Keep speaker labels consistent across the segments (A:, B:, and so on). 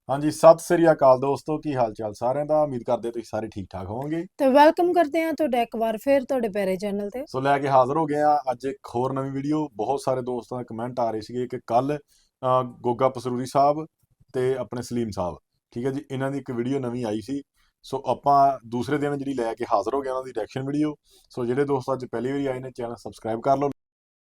A: ਹਾਂਜੀ, ਸਤਿ ਸ੍ਰੀ ਅਕਾਲ ਦੋਸਤੋ। ਕੀ ਹਾਲ ਚਾਲ ਸਾਰਿਆਂ ਦਾ? ਉਮੀਦ ਕਰਦੇ ਤੁਸੀਂ ਸਾਰੇ ਠੀਕ ਠਾਕ ਹੋਵੋਗੇ।
B: ਤੇ ਵੈਲਕਮ ਕਰਦੇ ਹਾਂ ਤੁਹਾਡਾ ਇੱਕ ਵਾਰ ਫਿਰ ਤੁਹਾਡੇ ਪਿਆਰੇ ਚੈਨਲ ਤੇ।
A: ਸੋ ਲੈ ਕੇ ਹਾਜ਼ਰ ਹੋ ਗਏ ਆ ਅੱਜ ਇੱਕ ਹੋਰ ਨਵੀਂ ਵੀਡੀਓ। ਬਹੁਤ ਸਾਰੇ ਦੋਸਤਾਂ ਦੇ ਕਮੈਂਟ ਆ ਰਹੇ ਸੀਗੇ ਕਿ ਕੱਲ ਗੋਗਾ ਪਸਰੂਰੀ ਸਾਹਿਬ ਤੇ ਆਪਣੇ ਸਲੀਮ ਸਾਹਿਬ, ਠੀਕ ਹੈ ਜੀ, ਇਹਨਾਂ ਦੀ ਇੱਕ ਵੀਡੀਓ ਨਵੀਂ ਆਈ ਸੀ। ਸੋ ਆਪਾਂ ਦੂਸਰੇ ਦਿਨ ਜਿਹੜੀ ਲੈ ਕੇ ਹਾਜ਼ਰ ਹੋ ਗਏ ਉਹਨਾਂ ਦੀ ਰਿਐਕਸ਼ਨ ਵੀਡੀਓ। ਸੋ ਜਿਹੜੇ ਦੋਸਤ ਅੱਜ ਪਹਿਲੀ ਵਾਰੀ ਆਏ ਨੇ, ਚੈਨਲ ਸਬਸਕ੍ਰਾਈਬ ਕਰ ਲਓ,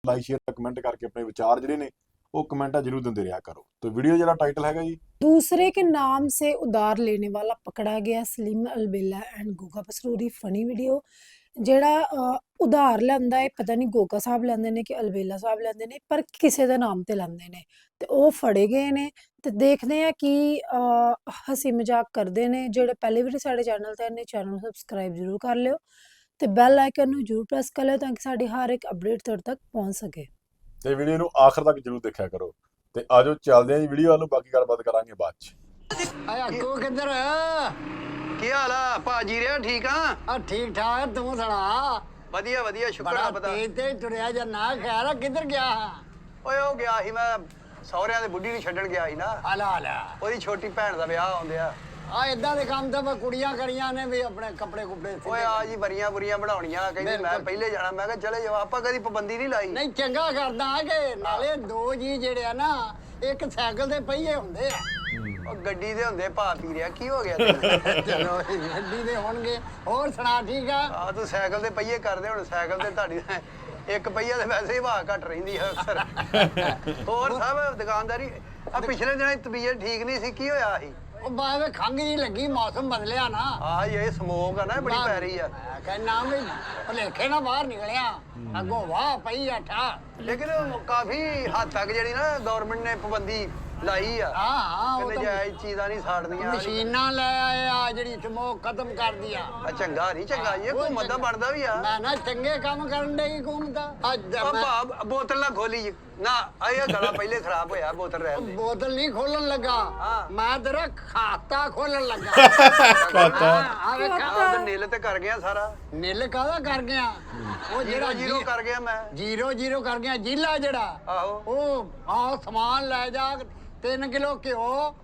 A: ਲਾਈਕ ਸ਼ੇਅਰ ਕਮੈਂਟ ਕਰਕੇ ਆਪਣੇ ਵਿਚਾਰ ਜਿਹੜੇ ਨੇ ਉਹ ਕਮੈਂਟਾਂ ਜरूर ਦਿੰਦੇ ਰਿਹਾ ਕਰੋ। तो वीडियो जरा टाइटल हैगा जी,
B: दूसरे के नाम से उधार लेने वाला पकड़ा गया, सलीम अलबेला एंड गोगा पसरूरी। फनी वीडियो ਜਿਹੜਾ ਉਧਾਰ ਲੈਂਦਾ ਹੈ, ਪਤਾ ਨਹੀਂ ਗੋਗਾ ਸਾਹਿਬ ਲੈਂਦੇ ਨੇ ਕਿ ਅਲਬੇਲਾ ਸਾਹਿਬ ਲੈਂਦੇ ਨੇ, ਪਰ ਕਿਸੇ ਦੇ ਨਾਮ ਤੇ ਲੈਂਦੇ ਨੇ ਤੇ ਉਹ ਫੜੇ ਗਏ ਨੇ। ਤੇ ਦੇਖਦੇ ਆ ਕਿ ਹਸੀ ਮਜ਼ਾਕ ਕਰਦੇ ਨੇ। ਜਿਹੜੇ ਪਹਿਲੇ ਵੀ ਸਾਡੇ ਚੈਨਲ ਤੇ ਨੇ, ਚੈਨਲ ਨੂੰ ਸਬਸਕ੍ਰਾਈਬ ਜ਼ਰੂਰ ਕਰ ਲਿਓ ਤੇ ਬੈਲ ਆਈਕਨ ਨੂੰ ਜ਼ਰੂਰ ਪ੍ਰੈਸ ਕਰ ਲਿਓ ਤਾਂ ਕਿ ਸਾਡੀ ਹਰ ਇੱਕ ਅਪਡੇਟ ਤੁਹਾਡੇ ਤੱਕ ਪਹੁੰਚ ਸਕੇ।
A: ਤੇ ਵੀਡੀਓ ਨੂੰ ਆਖਰ ਤੱਕ ਜਰੂਰ ਦੇਖਿਆ ਕਰੋ। ਤੇ ਆਜੋ ਚੱਲਦੇ ਆਂ ਜੀ ਵੀਡੀਓ ਵੱਲ ਨੂੰ, ਬਾਕੀ ਗੱਲਬਾਤ ਕਰਾਂਗੇ ਬਾਅਦ ਚ।
C: ਆਇਆ ਕੋ ਕਿੱਧਰ
D: ਕੀ ਹਾਲ ਆ ਭਾਜੀ ਰਿਆ? ਠੀਕ ਆ?
C: ਆ ਠੀਕ ਠਾਕ ਤੂੰ ਸੁਣਾ?
D: ਵਧੀਆ ਵਧੀਆ, ਸ਼ੁਕਰ
C: ਬੜਾ
D: ਰੱਬ ਦਾ।
C: ਤੇਜ਼ ਤੇ ਤੁਰਿਆ ਜਾਂ ਨਾ ਖੈਰ ਆ, ਕਿੱਧਰ ਗਿਆ?
D: ਓਏ ਉਹ ਗਿਆ ਸੀ, ਮੈਂ ਸਹੁਰਿਆਂ ਦੇ ਬੁੱਢੀ ਨੂੰ ਛੱਡਣ ਗਿਆ ਸੀ ਨਾ।
C: ਹਲਾ
D: ਉਹਦੀ ਛੋਟੀ ਭੈਣ ਦਾ ਵਿਆਹ ਆਉਂਦਿਆ।
C: ਆ ਇਦਾਂ ਦੇ ਕੰਮ ਤਾਂ ਮੈਂ ਕੁੜੀਆਂ ਕਰੀਆਂ ਨੇ ਵੀ ਆਪਣੇ ਕੱਪੜੇ ਕੁੱਪੜੇ
D: ਓਏ ਆ ਜੀ ਬਰੀਆਂ ਬੁਰੀਆਂ ਬਣਾਉਣੀਆਂ, ਕਹਿੰਦੀ ਮੈਂ ਪਹਿਲੇ ਜਾਣਾ। ਮੈਂ ਕਿਹਾ ਚਲੇ ਜਾਓ, ਆਪਾਂ ਕਦੀ ਪਾਬੰਦੀ ਨਹੀਂ ਲਾਈ।
C: ਨਹੀਂ ਚੰਗਾ ਕਰਦਾ ਕਿ ਨਾਲੇ ਦੋ ਜੀ ਜਿਹੜੇ ਆ ਨਾ, ਇੱਕ ਸਾਈਕਲ ਦੇ ਪਹੀਏ ਹੁੰਦੇ ਆ।
D: ਉਹ ਗੱਡੀ ਦੇ ਹੁੰਦੇ ਭਾ ਪੀ ਰਿਆ, ਕੀ ਹੋ ਗਿਆ ਤੈਨੂੰ?
C: ਚਲੋ ਗੱਡੀ ਦੇ ਹੋਣਗੇ। ਹੋਰ ਸੁਣਾ ਠੀਕ ਆ?
D: ਆ ਤੂੰ ਸਾਈਕਲ ਦੇ ਪਹੀਏ ਕਰਦੇ, ਹੁਣ ਸਾਈਕਲ ਤੇ ਤੁਹਾਡੀ ਇੱਕ ਪਹੀਆ ਤੇ ਵੈਸੇ ਹੀ ਹਵਾ ਘਟ ਰਹਿੰਦੀ ਹੈ ਅਕਸਰ। ਹੋਰ ਸਭ ਦੁਕਾਨਦਾਰੀ? ਆ ਪਿਛਲੇ ਦਿਨਾਂ ਤਬੀਅਤ ਠੀਕ ਨਹੀਂ ਸੀ, ਕੀ ਹੋਇਆ ਸੀ?
C: ਉਹ ਬਾਅਦ ਖੰਘ ਜੀ ਲੱਗੀ, ਮੌਸਮ ਬਦਲਿਆ ਨਾ।
D: ਆ ਇਹ ਸਮੋਕ ਆ ਨਾ, ਬੜੀ ਪੈ ਰਹੀ ਆ।
C: ਕਹਿੰਦਾ ਵੀ ਭਲੇਖੇ ਨਾਲ ਬਾਹਰ ਨਿਕਲਿਆ, ਅੱਗੋਂ ਵਾਹ ਪਈ ਆ ਠਾ।
D: ਲੇਕਿਨ ਕਾਫੀ ਹੱਦ ਤੱਕ ਜਿਹੜੀ ਨਾ ਗਵਰਨਮੈਂਟ ਨੇ ਪਾਬੰਦੀ ਲਾਈ ਆ।
C: ਹਾਂ ਉਹ
D: ਕਹਿੰਦੇ
C: ਤਾਂ
D: ਜਾਇਜ਼ ਚੀਜ਼ਾਂ ਨਹੀਂ ਸਾੜਨੀਆਂ।
C: ਮਸ਼ੀਨਾਂ ਲੈ ਆਇਆ ਜਿਹੜੀ ਸਮੋਕ ਖਤਮ ਕਰਦੀ ਆ।
D: ਆ ਚੰਗਾ ਨਹੀਂ ਚੰਗਾ, ਇਹ ਘੁੰਮਤ ਦਾ ਬਣਦਾ ਵੀ ਆ।
C: ਮੈਂ ਨਾ ਚੰਗੇ ਕੰਮ ਕਰਨ ਦੇ ਹੀ ਘੁੰਮਦਾ। ਅੱਜ
D: ਭਾ ਬੋਤਲ ਨਾ ਖੋਲੀ ਨਾ, ਇਹ ਗਲਾ ਪਹਿਲੇ ਖਰਾਬ ਹੋਇਆ, ਬੋਤਲ ਰਹਿਣ ਦੇ।
C: ਬੋਤਲ ਨਹੀਂ ਖੋਲਣ ਲੱਗਾ,
D: ਹਾਂ।
C: ਮੈਂ ਤੇਰਾ ਖਾਤਾ ਖੋਲਣ ਲੱਗਾ। ਆ ਵੇਖ
D: ਆਹ ਨਿੱਲ ਤੇ ਕਰ ਗਿਆ ਸਾਰਾ।
C: ਨਿੱਲ ਕਾਹਦਾ ਕਰ ਗਿਆ? ਉਹ ਜਿਹੜਾ
D: ਜੀਰੋ ਕਰ ਗਿਆ ਮੈਂ।
C: ਜ਼ੀਰੋ ਕਰ ਗਿਆ। ਜ਼ਿਲ੍ਹਾ ਜਿਹੜਾ
D: ਆਹੋ
C: ਉਹ ਆਹ ਸਮਾਨ ਲੈ ਜਾ, 3 ਕਿਲੋ ਘਿਓ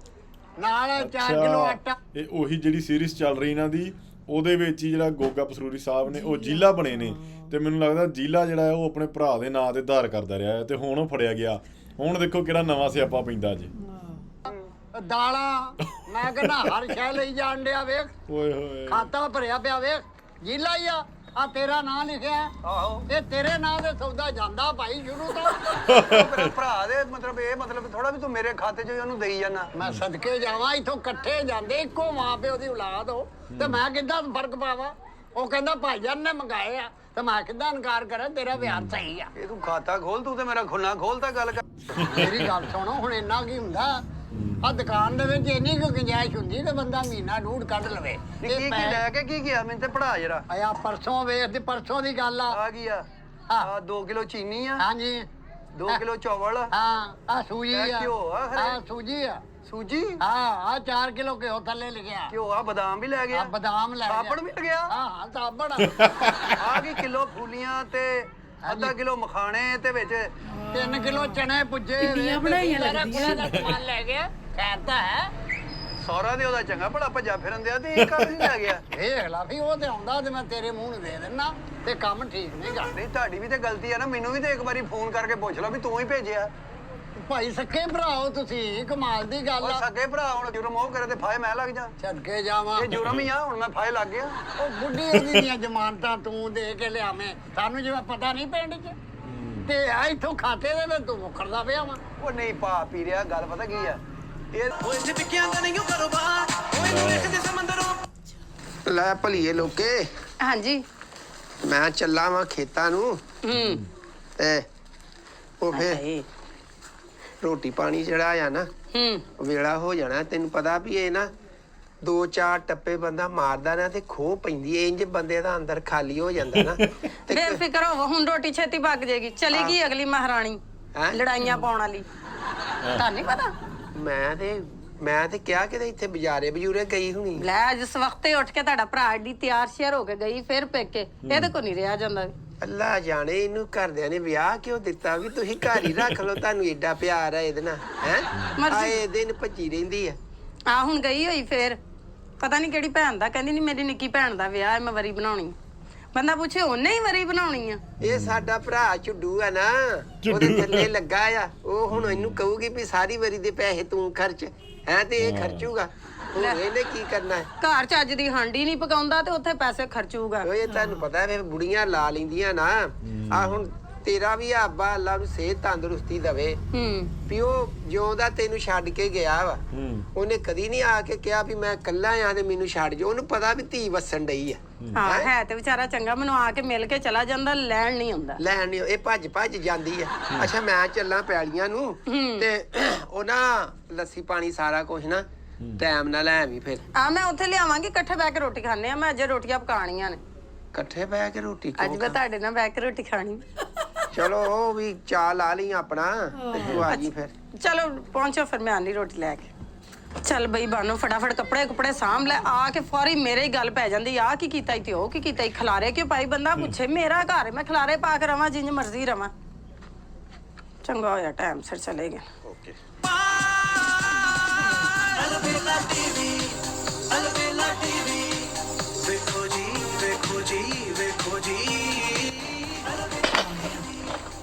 C: ਨਾਲ 4 ਕਿਲੋ ਆਟਾ।
A: ਇਹ ਉਹੀ ਜਿਹੜੀ ਸੀਰੀਜ਼ ਚੱਲ ਰਹੀ ਇਹਨਾਂ ਦੀ, ਉਹਦੇ ਵਿੱਚ ਹੀ ਜਿਹੜਾ ਗੋਗਾ ਪਸਰੂਰੀ ਸਾਹਿਬ ਨੇ ਉਹ ਜ਼ਿਲ੍ਹਾ ਬਣੇ ਨੇ। ਤੇ ਮੈਨੂੰ ਲੱਗਦਾ ਜ਼ਿਲ੍ਹਾ ਜਿਹੜਾ ਹੈ ਉਹ ਆਪਣੇ ਭਰਾ ਦੇ ਨਾਂ ਤੇ ਧਾਰ ਕਰਦਾ ਰਿਹਾ ਹੈ ਤੇ ਹੁਣ ਉਹ ਫੜਿਆ ਗਿਆ। ਹੁਣ ਦੇਖੋ ਕਿਹੜਾ ਨਵਾਂ ਸਿਆਪਾ ਪੈਂਦਾ ਜੀ।
C: ਦਾਲਾਂ ਮੈਂ ਕਹਿੰਦਾ ਹਰ ਸ਼ੈ ਲਈ ਜਾਣ ਡਿਆ। ਵੇਖ
A: ਓਏ ਹੋਏ,
C: ਖਾਤਾ ਭਰਿਆ ਪਿਆ, ਵੇਖ ਜ਼ਿਲ੍ਹਾ ਹੀ ਆ ਤੇਰਾ ਨਾਂ ਲਿਖਿਆ।
D: ਆਹੋ
C: ਇਹ ਤੇਰੇ ਨਾਂ ਦੇ ਸੌਦਾ ਜਾਂਦਾ ਭਾਈ ਸ਼ੁਰੂ ਤੋਂ।
D: ਮੇਰੇ ਭਰਾ ਦੇ ਮਤਲਬ ਇਹ ਮਤਲਬ ਥੋੜਾ ਵੀ ਤੂੰ ਮੇਰੇ ਖਾਤੇ 'ਚ ਉਹਨੂੰ ਦੇਈ ਜਾਣਾ।
C: ਮੈਂ ਸਦਕੇ ਜਾਵਾਂ, ਇੱਥੋਂ ਇਕੱਠੇ ਜਾਂਦੇ, ਇੱਕੋ ਮਾਂ ਪਿਓ ਦੀ ਔਲਾਦ ਹੋ ਤੇ ਮੈਂ ਕਿੱਦਾਂ ਫਰਕ ਪਾਵਾਂ? ਉਹ ਕਹਿੰਦਾ ਭਾਈਜਾਨ ਨੇ ਮੰਗਾਏ ਆ ਤੇ ਮੈਂ ਕਿੱਦਾਂ ਇਨਕਾਰ ਕਰਾਂ? ਤੇਰਾ ਵਿਹਾਰ ਸਹੀ ਆ।
D: ਇਹ ਤੂੰ ਖਾਤਾ ਖੋਲ, ਤੂੰ ਤੇ ਮੇਰਾ ਖੁੱਨਾ ਖੋਲਤਾ ਗੱਲ ਕਰ।
C: ਮੇਰੀ ਗੱਲ ਸੁਣੋ, ਹੁਣ ਇੰਨਾ ਕੀ ਹੁੰਦਾ ਆ ਦੁਕਾਨ ਦੇ ਵਿੱਚ? ਇੰਨੀ ਕੁ ਗੁੰਜਾਇਸ਼ ਹੁੰਦੀ ਤੇ ਬੰਦਾ ਮਹੀਨਾ ਡੂਢ ਕੱਢ ਲਵੇ।
D: ਕੀ ਕੀ ਲੈ ਕੇ ਕੀ ਗਿਆ? ਮੈਨੂੰ ਤੇ ਪੜਾ ਜਰਾ।
C: ਆਇਆ ਪਰਸੋਂ ਵੇਖ ਤੇ ਪਰਸੋਂ ਦੀ ਗੱਲ ਆ।
D: ਆ ਗਈ ਆ 2 ਕਿਲੋ ਚੀਨੀ ਆ,
C: ਹਾਂਜੀ
D: 2 ਕਿਲੋ ਚੌਲ,
C: ਹਾਂ ਆ ਸੂਜੀ
D: ਇਹ
C: ਆ।
D: ਘਿਓ ਆ ਖਰੇ?
C: ਹਾਂ ਸੂਜੀ ਆ।
D: ਸੂਜੀ,
C: ਆ 4 ਕਿਲੋ ਘਿਓ ਥੱਲੇ ਲਿਖਿਆ।
D: ਘਿਓ ਆ, ਬਦਾਮ ਵੀ ਲੈ
C: ਆ
D: ਗਿਆ,
C: ਬਦਾਮ ਲੈ ਗਿਆ।
D: ਸਾਬਣ ਵੀ ਗਿਆ।
C: ਹਾਂ ਸਾਬਣ
D: ਆ ਕੀ ਕਿਲੋ ਫੂਲੀਆਂ ਤੇ ਅੱਧਾ ਕਿਲੋ ਮਖਾਣੇ ਤੇ ਵਿੱਚ
C: 3 ਕਿਲੋ ਚਨੇ ਪੁੱਜੇ।
B: ਪਿੰਡੀਆਂ ਬਣਾਈਆਂ ਲੱਗਦੀਆਂ।
C: ਦਾ ਸਮਾਨ ਲੈ ਗਿਆ। ਖੈਰ ਤਾਂ ਹੈ।
D: ਸੌਰਾ ਦੇ ਉਹਦਾ ਚੰਗਾ ਭਲਾ ਭੱਜਾ ਫਿਰਨ ਦਿਆ ਤੇ ਇਹ ਕੰਮ ਨਹੀਂ ਲੈ ਗਿਆ।
C: ਵੇਖ ਲਾ ਵੀ ਉਹ ਤੇ ਆਉਂਦਾ ਤੇ ਮੈਂ ਤੇਰੇ ਮੂੰਹ ਨੂੰ ਦੇ ਦਿੰਦਾ ਤੇ ਕੰਮ ਠੀਕ ਨਹੀਂ ਗਾ।
D: ਨਹੀਂ ਤੁਹਾਡੀ ਵੀ ਤੇ ਗਲਤੀ ਆ ਨਾ, ਮੈਨੂੰ ਵੀ ਤੇ ਇੱਕ ਵਾਰੀ ਫੋਨ ਕਰਕੇ ਪੁੱਛ ਲਓ ਵੀ ਤੂੰ ਹੀ ਭੇਜਿਆ।
C: ਭਾਈ ਸੱਕੇ ਭਰਾਓ ਤੁਸੀਂ, ਕਮਾਲ ਦੀ ਗੱਲ
D: ਉਹ
C: ਆ।
D: ਸਕੇ ਭਰਾ ਹੁਣ ਜੁਰਮ ਉਹ ਕਰੇ ਤੇ ਫਾਹੇ ਮੈਂ ਲੱਗ ਜਾ।
C: ਛੱਡ ਕੇ ਜਾਵਾਂ।
D: ਇਹ ਜੁਰਮ ਹੀ ਆ, ਹੁਣ ਮੈਂ ਫਾਹੇ ਲੱਗ ਗਿਆ।
C: ਉਹ ਬੁੱਢੀ ਉਹਦੀ ਦੀਆਂ ਜ਼ਮਾਨਤਾਂ ਤੂੰ ਦੇ ਕੇ ਲਿਆਵੇਂ, ਸਾਨੂੰ ਜਿਵੇਂ ਪਤਾ ਨਹੀਂ ਪਿੰਡ 'ਚ। ਤੇ ਆ ਇੱਥੋਂ ਖਾਤੇ ਦੇ ਵਿੱਚ ਤੂੰ ਮੁੱਕਰਦਾ ਪਿਆ ਵਾ।
D: ਉਹ ਨਹੀਂ ਭਾ ਪੀ ਰਿਹਾ, ਗੱਲ ਪਤਾ ਕੀ ਆ ਇਹ।
E: ਓਏ ਟਿੱਕਿਆਂ ਦਾ ਨਹੀਂ ਕਾਰੋਬਾਰ, ਓਏ ਨੂੰ ਵੇਖਦੇ ਸਮੁੰਦਰੋਂ।
D: ਲੈ ਭਲੀਏ ਲੋਕੇ,
F: ਹਾਂਜੀ।
D: ਮੈਂ ਚੱਲਾਂ ਵਾਂ ਖੇਤਾਂ ਨੂੰ ਤੇ ਉਹ ਫੇਰ ਰੋਟੀ ਪਾਣੀ ਜਿਹੜਾ ਆ ਨਾ ਵੇਲਾ ਹੋ ਜਾਣਾ। ਤੈਨੂੰ ਪਤਾ ਵੀ ਇਹ ਨਾ 2-4 ਟੱਪੇ ਬੰਦਾ ਮਾਰਦਾ ਨਾ ਤੇ ਖੋਹ ਪੈਂਦੀ ਐ, ਇੰਜ ਬੰਦੇ ਦਾ ਅੰਦਰ ਖਾਲੀ ਹੋ ਜਾਂਦਾ ਨਾ। ਤੇ
F: ਬੇਫਿਕਰ ਹੋਵੋ, ਹੁਣ ਰੋਟੀ ਛੇਤੀ ਪੱਕ ਜਾਏਗੀ। ਚਲੀ ਗਈ ਅਗਲੀ ਮਹਾਰਾਣੀ
D: ਹੈਂ?
F: ਲੜਾਈਆਂ ਪਾਉਣ ਵਾਲੀ। ਤੁਹਾਨੂੰ ਨਹੀਂ ਪਤਾ?
D: ਮੈਂ ਤੇ ਕਿਹਾ ਕਿ ਇੱਥੇ ਬਜੂਰੇ ਗਈ ਹੁਣੀ।
F: ਲੈ ਅੱਜ ਸਵਖਤੇ ਉੱਠ ਕੇ ਤੁਹਾਡਾ ਭਰਾ ਏਡੀ ਤਿਆਰ ਸ਼ਿਆਰ ਹੋ ਕੇ ਗਈ, ਫਿਰ ਪੇਕੇ। ਇਹਦੇ ਕੋ ਨਹੀਂ ਰਿਹਾ ਜਾਂਦਾ।
D: ਅੱਲਾ ਜਾਣੇ ਇਹਨੂੰ ਘਰਦਿਆਂ ਨੇ ਵਿਆਹ ਕਿਉਂ ਦਿੱਤਾ ਵੀ ਤੁਸੀਂ ਘਰ ਹੀ ਰੱਖ ਲਓ, ਤੁਹਾਨੂੰ ਏਡਾ ਪਿਆਰ ਹੈ ਇਹਦੇ ਨਾਲ। ਹੈ
F: ਮਰਜ਼ੀ।
D: ਆਏ ਦਿਨ ਭੱਜੀ ਰਹਿੰਦੀ ਆ।
F: ਆ ਹੁਣ ਗਈ ਹੋਈ ਫੇਰ ਪਤਾ ਨਹੀਂ ਕਿਹੜੀ ਭੈਣ ਦਾ ਕਹਿੰਦੀ ਨਹੀਂ ਮੇਰੀ ਨਿੱਕੀ ਭੈਣ ਦਾ ਵਿਆਹ ਹੈ ਮੈਂ ਵਰੀ ਬਣਾਉਣੀ ਬੰਦਾ ਪੁੱਛੇ ਉਹਨੇ ਹੀ ਵਰੀ ਬਣਾਉਣੀ ਆ
D: ਇਹ ਸਾਡਾ ਭਰਾ ਝੁੱਡੂ ਆ ਨਾ ਉਹਦੇ ਥੱਲੇ ਲੱਗਾ ਆ ਉਹ ਹੁਣ ਇਹਨੂੰ ਕਹੂਗੀ ਵੀ ਸਾਰੀ ਵਾਰੀ ਦੇ ਪੈਸੇ ਤੂੰ ਖਰਚ ਹੈ ਤੇ ਇਹ ਖਰਚੂਗਾ ਹੁਣ ਇਹਨੇ ਕੀ ਕਰਨਾ ਹੈ
F: ਘਰ ਚ ਅੱਜ ਦੀ ਹਾਂਡੀ ਨਹੀਂ ਪਕਾਉਂਦਾ ਤੇ ਉੱਥੇ ਪੈਸੇ ਖਰਚੂਗਾ
D: ਓਏ ਤੁਹਾਨੂੰ ਪਤਾ ਹੈ ਬੁੜੀਆਂ ਲਾ ਲੈਂਦੀਆਂ ਨਾ ਆ ਹੁਣ ਤੇਰਾ ਵੀ ਆਬਾ ਅੱਲਾ ਨੂੰ ਸਿਹਤ ਤੰਦਰੁਸਤੀ ਦਵੇ ਵੀ ਉਹ ਜਿਉਂਦਾ ਤੈਨੂੰ ਛੱਡ ਕੇ ਗਿਆ ਵਾ ਉਹਨੇ ਕਦੀ ਨਹੀਂ ਆ ਕੇ ਕਿਹਾ ਵੀ ਮੈਂ ਇਕੱਲਾ ਆ ਤੇ ਮੈਨੂੰ ਛੱਡ ਜਾ ਉਹਨੂੰ ਪਤਾ ਵੀ ਧੀ ਵਸਣ ਡਈ ਆ
F: ਹਾਂ ਹੈ ਤੇ ਵਿਚਾਰਾ ਚੰਗਾ ਮੈਨੂੰ ਆ ਕੇ ਮਿਲ ਕੇ ਚਲਾ ਜਾਂਦਾ ਲੈਣ ਨਹੀਂ ਆਉਂਦਾ
D: ਲੈਣ ਨੀ ਇਹ ਭੱਜ ਜਾਂਦੀ ਆ ਅੱਛਾ ਮੈਂ ਚੱਲਾਂ ਪੈਲੀਆਂ ਨੂੰ ਤੇ ਉਹ ਨਾ ਲੱਸੀ ਪਾਣੀ ਸਾਰਾ ਕੁਝ ਨਾ ਟਾਈਮ ਨਾਲ ਲੈ ਆਵੀਂ ਫਿਰ
F: ਆ ਮੈਂ ਉੱਥੇ ਲਿਆਵਾਂਗੀ ਇਕੱਠੇ ਬਹਿ ਕੇ ਰੋਟੀ ਖਾਣੇ ਆ ਮੈਂ ਅਜੇ ਰੋਟੀਆਂ ਪਕਾਣੀਆਂ ਨੇ
D: ਇਕੱਠੇ ਬਹਿ ਕੇ ਰੋਟੀ
F: ਅੱਜ ਮੈਂ ਤੁਹਾਡੇ ਨਾਲ ਬਹਿ ਕੇ ਰੋਟੀ ਖਾਣੀ
D: ਚਲੋ ਉਹ ਵੀ ਚਾਹ ਲਾ ਲਈ ਆਪਣਾ ਤੇ ਤੂੰ ਆ ਜੀ ਫਿਰ
F: ਚਲੋ ਪਹੁੰਚੋ ਫਿਰ ਮੈਂ ਆਨੀ ਰੋਟੀ ਲੈ ਕੇ ਚੱਲ ਬਈ ਬਾਨੋ ਫਟਾਫਟ ਕੱਪੜੇ ਸਾਂਭ ਲੈ ਆ ਕੇ ਫੌਰੀ ਮੇਰੇ ਹੀ ਗੱਲ ਪੈ ਜਾਂਦੀ ਆ ਕੀ ਕੀਤਾ ਈ ਤੇ ਉਹ ਕੀ ਕੀਤਾ ਈ ਖਲਾਰੇ ਕਿਉਂ ਪਾਈ ਬੰਦਾ ਪੁੱਛੇ ਮੇਰਾ ਘਰ ਹੈ ਮੈਂ ਖਲਾਰੇ ਪਾ ਕੇ ਰਵਾਂ ਜਿੰਜ ਮਰਜ਼ੀ ਰਵਾਂ ਚੰਗਾ ਹੋਇਆ ਟਾਈਮ ਸਿਰ ਚਲੇ ਗਏ
D: ਓਕੇ
E: अलबेला टीवी देखो जी देखो जी देखो जी अलबेला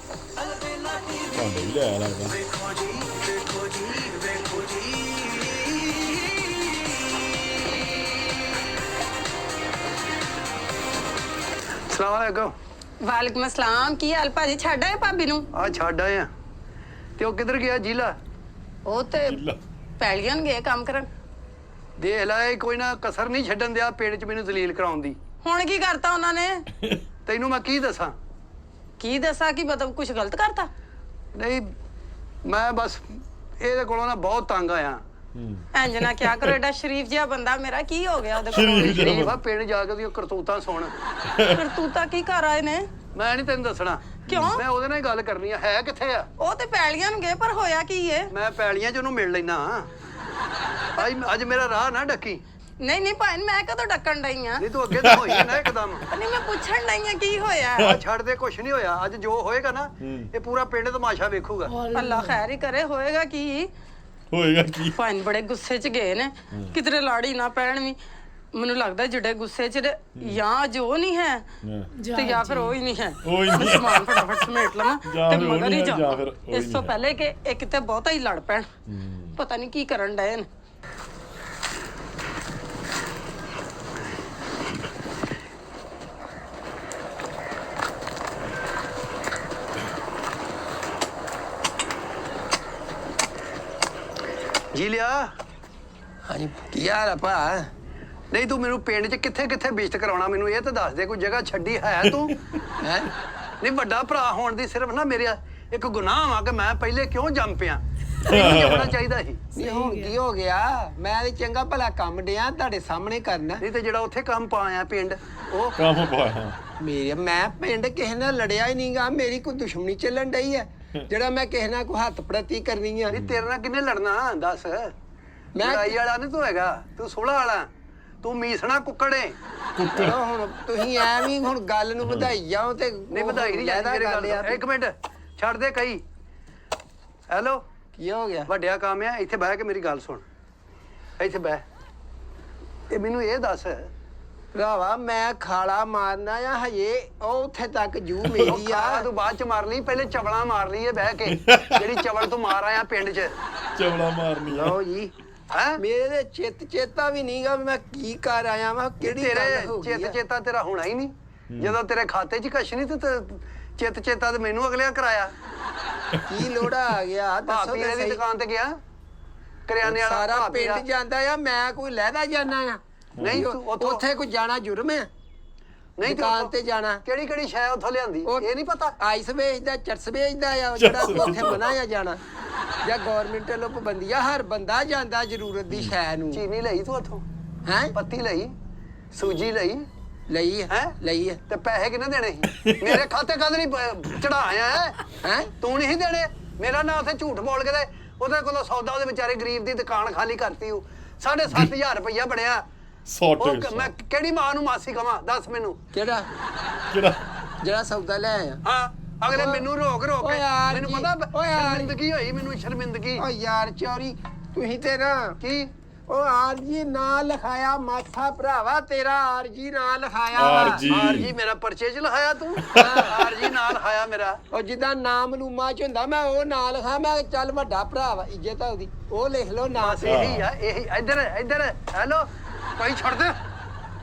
E: टीवी
A: ਭਾਂਡੇ ਵੀ ਲਿਆਇਆ ਲੱਗਦਾ
E: देखो जी देखो जी देखो जी
G: ਸਲਾਮੁਅਲੈਕੁਮ
F: ਵਾਲੇਕੁਮ ਅਸਲਾਮ ਕੀ ਹਾਲ ਭਾਜੀ ਛੱਡ ਆਏ ਭਾਬੀ ਨੂੰ
G: ਆ ਛੱਡ ਆਏ ਆ ਤੇ ਉਹ ਕਿੱਧਰ ਗਿਆ ਜ਼ਿਲ੍ਹਾ
F: ਉਹ ਤੇ ਪੈਲੀਆਂ ਗਏ ਕੰਮ ਕਰਨ
G: ਦੇਖ ਲੈ ਕੋਈ ਨਾ ਕਸਰ ਨਹੀਂ ਛੱਡਣ ਦਿਆ ਪਿੰਡ 'ਚ ਮੈਨੂੰ ਜ਼ਲੀਲ ਕਰਾਉਣ ਦੀ
F: ਹੁਣ ਕੀ ਕਰਤਾ ਉਹਨਾਂ ਨੇ
G: ਤੈਨੂੰ ਮੈਂ ਕੀ ਦੱਸਾਂ
F: ਕੀ ਦੱਸਾਂ ਕਿ ਮਤਲਬ ਕੁਝ ਗਲਤ ਕਰਤਾ
G: ਨਹੀਂ ਮੈਂ ਬਸ ਇਹਦੇ ਕੋਲੋਂ ਨਾ ਬਹੁਤ ਤੰਗ ਆਇਆ
F: ਇੰਜ ਨਾ ਕਿਆ ਕਰੋ ਏਡਾ ਸ਼ਰੀਫ ਜਿਹਾ ਬੰਦਾ ਮੇਰਾ ਕੀ ਹੋ ਗਿਆ ਉਹਦੇ ਕੋਲ
G: ਸ਼ਰੀਫ ਆ ਪਿੰਡ ਜਾ ਕੇ ਉਹਦੀਆਂ ਕਰਤੂਤਾਂ ਸੁਣ
F: ਫਿਰ ਤੂੰ ਤਾਂ ਕੀ ਕਰ ਆਏ ਨੇ
G: ਮੈਂ ਨਹੀਂ ਤੈਨੂੰ ਦੱਸਣਾ
F: ਕਿਉਂ?
G: ਮੈਂ ਉਹਦੇ ਨਾਲ ਹੀ ਗੱਲ ਕਰਨੀ ਆ ਹੈ ਕਿੱਥੇ ਆ
F: ਉਹ ਤੇ ਪੈਲੀਆਂ ਨੂੰ ਗਏ ਪਰ ਹੋਇਆ ਕੀ ਏ
G: ਮੈਂ ਪੈਲੀਆਂ 'ਚ ਉਹਨੂੰ ਮਿਲ ਲੈਣਾ ਅੱਜ ਮੇਰਾ ਰਾਹ ਨਾ ਡੱਕੀ
F: ਨਹੀਂ ਭਾਈ ਮੈਂ ਕਦੋਂ ਡੱਕਣ ਡਈ ਆ
G: ਨਹੀਂ ਤੂੰ ਅੱਗੇ ਤਾਂ ਹੋਈ ਹੈ ਨਾ ਇੱਕਦਮ
F: ਨਹੀਂ ਮੈਂ ਪੁੱਛਣ ਡਈ ਆ ਕੀ ਹੋਇਆ
G: ਆ ਛੱਡ ਦੇ ਕੁਛ ਨਹੀਂ ਹੋਇਆ ਅੱਜ ਜੋ ਹੋਏਗਾ ਨਾ ਇਹ ਪੂਰਾ ਪਿੰਡ ਤਮਾਸ਼ਾ ਵੇਖੂਗਾ
F: ਅੱਲਾ ਖੈਰ ਹੀ ਕਰੇ ਹੋਏਗਾ ਕੀ
A: ਹੋਏਗਾ ਕੀ
F: ਭਾਈ ਬੜੇ ਗੁੱਸੇ 'ਚ ਗਏ ਨੇ ਕਿਧਰੇ ਲਾੜੀ ਨਾ ਪੈਣ ਵੀ ਮੈਨੂੰ ਲੱਗਦਾ ਜਿਹੜੇ ਗੁੱਸੇ 'ਚ ਜਾਂ ਜੋ ਨਹੀਂ ਹੈ ਤੇ ਜਾਂ ਫਿਰ ਉਹ ਹੀ ਨਹੀਂ ਹੈ
A: ਉਹ ਹੀ ਨਹੀਂ।
F: ਸਮਾਨ ਫਟਾਫਟ ਸਮੇਟ ਲਵਾਂ
A: ਜਾਂ
F: ਤੇ
A: ਫਿਰ ਉਹ
F: ਮਗਰ
A: ਨਹੀਂ
F: ਹੀ
A: ਹੈ, ਜਾਂ ਫਿਰ
F: ਜਾਵਾਂ
A: ਉਹ ਹੀ
F: ਇਸ ਤੋਂ
A: ਨਹੀਂ
F: ਪਹਿਲੇ ਕਿ ਇਹ ਕਿਤੇ ਬਹੁਤਾ ਹੀ ਲੜ ਪੈਣ ਪਤਾ ਨਹੀਂ ਕੀ ਕਰਨ ਡਏ ਨੇ
G: ਜੀ ਲਿਆ
D: ਹਾਂਜੀ ਕੀ ਹਾਲ ਆ ਭਾ
G: ਨਹੀਂ ਤੂੰ ਮੈਨੂੰ ਪਿੰਡ 'ਚ ਕਿੱਥੇ ਕਿੱਥੇ ਵਿਜ਼ਿਟ ਕਰਾਉਣਾ ਮੈਨੂੰ ਇਹ ਤਾਂ ਦੱਸ ਦੇ ਕੋਈ ਜਗ੍ਹਾ ਛੱਡੀ ਹੈ ਤੂੰ
D: ਹੈ
G: ਨਹੀਂ ਵੱਡਾ ਭਰਾ ਹੋਣ ਦੀ ਸਿਰਫ ਨਾ ਮੇਰੇ ਇੱਕ ਗੁਨਾਹ ਵਾ ਕਿ ਮੈਂ ਪਹਿਲੇ ਕਿਉਂ ਜੰਮ ਪਿਆ ਤੈਨੂੰ ਜੰਮਣਾ ਚਾਹੀਦਾ ਸੀ
D: ਨਹੀਂ ਹੁਣ ਕੀ ਹੋ ਗਿਆ ਮੈਂ ਤੇ ਚੰਗਾ ਭਲਾ ਕੰਮ ਡਿਆ ਤੁਹਾਡੇ ਸਾਹਮਣੇ ਕਰਨਾ
G: ਨਹੀਂ ਤੇ ਜਿਹੜਾ ਉੱਥੇ ਕੰਮ ਪਾਇਆ ਪਿੰਡ ਉਹ
A: ਕੰਮ ਪਾਇਆ
D: ਮੈਂ ਪਿੰਡ ਕਿਸੇ ਨਾਲ ਲੜਿਆ ਹੀ ਨਹੀਂਗਾ ਮੇਰੀ ਕੋਈ ਦੁਸ਼ਮਣੀ ਚੱਲਣ ਡਈ ਹੈ ਜਿਹੜਾ ਮੈਂ ਕਿਸੇ ਨਾਲ ਕੋਈ ਹੱਥ ਪ੍ਰਤੀ ਕਰਨੀ ਆ
G: ਨਹੀਂ ਤੇਰੇ ਨਾਲ ਕਿੰਨੇ ਲੜਨਾ ਦੱਸ
D: ਮੈਂ
G: ਲੜਾਈ ਵਾਲਾ ਨਹੀਂ ਤੂੰ ਹੈਗਾ ਤੂੰ ਸੋਹਲਾ ਵਾਲਾ ਤੂੰ ਮੀਸਣਾ ਕੁੱਕੜੇ
D: ਚਲੋ ਹੁਣ ਤੁਸੀਂ ਐਵੇਂ ਹੁਣ ਗੱਲ ਨੂੰ ਵਧਾਈ ਜਾਓ ਤੇ
G: ਨਹੀਂ ਵਧਾਈ ਨਹੀਂ ਜਾਂਦੀ ਮੇਰੇ ਗੱਲ
D: ਆ।
G: ਇੱਕ ਮਿੰਟ ਛੱਡ ਦੇ ਕਈ ਹੈਲੋ
D: ਕੀ ਹੋ ਗਿਆ
G: ਵੱਡਿਆ ਕੰਮ ਆ ਇੱਥੇ ਬਹਿ ਕੇ ਮੇਰੀ ਗੱਲ ਸੁਣ ਇੱਥੇ ਬਹਿ ਇਹ ਮੈਨੂੰ ਇਹ ਦੱਸ
D: ਭਰਾਵਾ ਮੈਂ ਖਾਲਾ ਮਾਰਨਾ ਆ ਹਜੇ ਉਹ ਉੱਥੇ ਤੱਕ ਜੂ ਮੇਰੀ ਆ
G: ਤੂੰ ਬਾਅਦ ਚ ਮਾਰ ਲਈ ਪਹਿਲੇ ਚਵਲਾ ਮਾਰ ਲਈ ਇਹ ਬਹਿ ਕੇ ਜਿਹੜੀ ਚਵਲ ਤੂੰ ਮਾਰ ਆਇਆ ਪਿੰਡ 'ਚ
A: ਚਵਲਾ ਮਾਰਨੀ ਆ
D: ਲਓ ਜੀ
G: ਹੈ
D: ਮੇਰੇ ਚੇਤਾ ਵੀ ਨਹੀਂਗਾ ਮੈਂ ਕੀ ਕਰ ਆਇਆ ਵਾਂ ਕਿਹੜੀ ਗੱਲ
G: ਤੇਰੇ
D: ਹੋ ਗਈ ਆ?
G: ਚੇਤਾ ਤੇਰਾ ਹੋਣਾ ਹੀ ਨਹੀਂ ਜਦੋਂ ਤੇਰੇ ਖਾਤੇ 'ਚ ਕੁਛ ਨਹੀਂ ਤੇ ਚੇਤਾ ਤੇ ਮੈਨੂੰ ਅਗਲਿਆਂ ਕਰਾਇਆ
D: ਕੀ ਲੋੜਾ ਆ ਗਿਆ ਦੱਸੋ
G: ਭਾਪੀ
D: ਤਾਂ
G: ਦੀ
D: ਸਹੀ।
G: ਦੁਕਾਨ ਤੇ ਗਿਆ ਕਰਿਆਨੇ ਵਾਲਾ
D: ਸਾਰਾ
G: ਭਾਪੀ ਦਾ।
D: ਪਿੰਡ ਜਾਂਦਾ ਆ ਮੈਂ ਕੋਈ ਲਹਿਦਾ ਜਾਣਾ ਆ
G: ਨਹੀਂ, ਤੂੰ ਉੱਥੋਂ-
D: ਉੱਥੇ ਕੋਈ ਜਾਣਾ ਜੁਰਮ ਹੈ
G: ਨਹੀਂ
D: ਦੁਕਾਨ ਤੇ ਜਾਣਾ
G: ਕਿਹੜੀ ਕਿਹੜੀ ਸ਼ੈ ਉੱਥੋਂ ਲਿਆਂਦੀ
D: ਉਹ
G: ਇਹ ਨਹੀਂ ਪਤਾ
D: ਆਈਸ ਵੇਚਦਾ ਚਰਸ ਵੇਚਦਾ ਆ ਉਹ ਜਿਹੜਾ ਉੱਥੇ ਮਨਾ ਆ ਜਾਣਾ ਜਾਂ ਗਵਰਨਮੈਂਟ ਵੱਲੋਂ ਪਾਬੰਦੀ ਆ ਹਰ ਬੰਦਾ ਜਾਂਦਾ ਜ਼ਰੂਰਤ ਦੀ ਸ਼ੈ ਨੂੰ
G: ਚੀਨੀ ਲਈ ਤੂੰ ਉੱਥੋਂ
D: ਹੈ
G: ਪੱਤੀ ਲਈ ਸੂਜੀ ਲਈ
D: ਲਈ ਹੈ
G: ਹੈਂ?
D: ਲਈ ਹੈ
G: ਤੇ ਪੈਸੇ ਕਿਹਨੇ ਦੇਣੇ ਸੀ ਮੇਰੇ ਖਾਤੇ ਕਦ ਨਹੀਂ ਚੜਾਇਆ
D: ਹੈ
G: ਤੂੰ ਨਹੀਂ ਦੇਣੇ ਮੇਰਾ ਨਾਂ ਉੱਥੇ ਝੂਠ ਬੋਲ ਕੇ ਤੇ ਉਹਦੇ ਕੋਲੋਂ ਸੌਦਾ ਉਹਦੇ ਵਿਚਾਰੇ ਗਰੀਬ ਦੀ ਦੁਕਾਨ ਖਾਲੀ ਕਰਤੀ ਉਹ 7,500 ਰੁਪਇਆ ਬਣਿਆ ਉਹ ਮੈਂ ਕਿਹੜੀ ਮਾਂ ਨੂੰ ਮਾਸੀ ਕਵਾਂ ਦੱਸ ਮੈਨੂੰ
D: ਕਿਹੜਾ
A: ਕਿਹੜਾ
D: ਜਿਹੜਾ ਸੌਦਾ ਲੈ ਆਇਆ
G: ਹਾਂ ਅਗਲੇ ਮੈਨੂੰ ਰੋਕ ਕੇ
D: ਓਏ ਯਾਰ
G: ਮੈਨੂੰ
D: ਕੀ-
G: ਪਤਾ
D: ਓਏ ਯਾਰ।
G: ਸ਼ਰਮਿੰਦਗੀ ਹੋਈ ਮੈਨੂੰ ਸ਼ਰਮਿੰਦਗੀ
D: ਓ ਯਾਰ ਚੌਰੀ ਤੁਸੀਂ ਤੇ ਨਾ
G: ਕੀ
D: ਉਹ ਆਰਜੀ ਨਾਂ ਲਿਖਾਇਆ ਮਾਥਾ ਭਰਾਵਾ ਤੇਰਾ ਆਰਜੀ ਨਾਂ ਲਿਖਾਇਆ
A: ਆਰਜੀ।
G: ਆਰਜੀ ਮੇਰਾ ਪਰਚੇ 'ਚ ਲਿਖਾਇਆ ਤੂੰ ਆਰਜੀ ਨਾਂ ਲਿਖਾਇਆ ਮੇਰਾ
D: ਉਹ ਜਿੱਦਾਂ ਨਾਮ ਲੂਮਾ ਚ ਹੁੰਦਾ ਮੈਂ ਉਹ ਨਾਂ ਲਿਖਾ ਮੈਂ ਕਿਹਾ ਚੱਲ ਵੱਡਾ ਭਰਾ ਵਾ ਇੱਜ਼ਤ ਆ ਉਹਦੀ ਉਹ ਲਿਖ ਲਓ ਨਾਂ
G: ਬਸ ਇਹੀ ਆ ਇਹੀ ਇੱਧਰ ਹੈਲੋ ਭਾਈ ਛੱਡ ਦੇ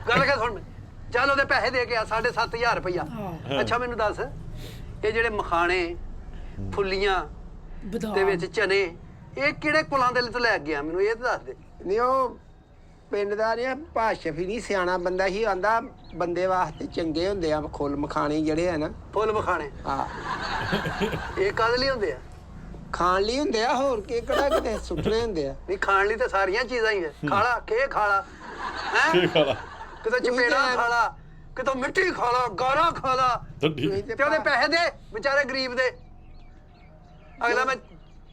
G: ਗੱਲ ਕਰ ਸੁਣ ਚੱਲ ਉਹਦੇ ਪੈਸੇ ਦੇ ਕੇ ਆ 7,500 ਰੁਪਇਆ ਅੱਛਾ ਮੈਨੂੰ ਦੱਸ ਇਹ ਜਿਹੜੇ ਮਖਾਣੇ ਫੁੱਲੀਆਂ ਦੇ ਵਿੱਚ ਚਨੇ ਇਹ ਕਿਹੜੇ ਕੁਲਾਂ ਦੇ ਲਈ ਲੈ ਗਿਆ ਮੈਨੂੰ ਇਹ ਤਾਂ ਦੱਸ ਦੇ
D: ਨਹੀਂ ਉਹ ਪਿੰਡ ਦਾ ਨੇ ਭਾਸ਼ਫ ਹੀ ਨਹੀਂ ਸਿਆਣਾ ਬੰਦਾ ਹੀ ਆਂਦਾ ਬੰਦੇ ਵਾਸਤੇ ਚੰਗੇ ਹੁੰਦੇ ਆ ਖੁੱਲ ਮਖਾਣੇ ਜਿਹੜੇ ਆ ਨਾ
G: ਫੁੱਲ ਮਖਾਣੇ
D: ਹਾਂ
G: ਇਹ ਕਾਹਦੇ ਲਈ ਹੁੰਦੇ ਆ
D: ਖਾਣ ਲਈ ਹੁੰਦੇ ਆ ਹੋਰ ਕੀ ਕਿਹੜਾ ਕਿਤੇ ਸੁੱਟਣੇ ਹੁੰਦੇ ਆ
G: ਨਹੀਂ ਖਾਣ ਲਈ ਤਾਂ ਸਾਰੀਆਂ ਚੀਜ਼ਾਂ ਹੀ ਹੈ ਖਾਲਾ ਕੇ ਖਾਲਾ ਹੈ ਕਿਤੇ ਚਪੇੜਾ ਖਾਲਾ ਕਿਤੇ ਮਿੱਟੀ ਖਾਲਾ ਗਾਰਾ ਖਾਲਾ ਤੇ ਉਹਦੇ ਪੈਸੇ ਦੇ ਵਿਚਾਰੇ ਗਰੀਬ ਦੇ ਅਗਲਾ ਮੈਂ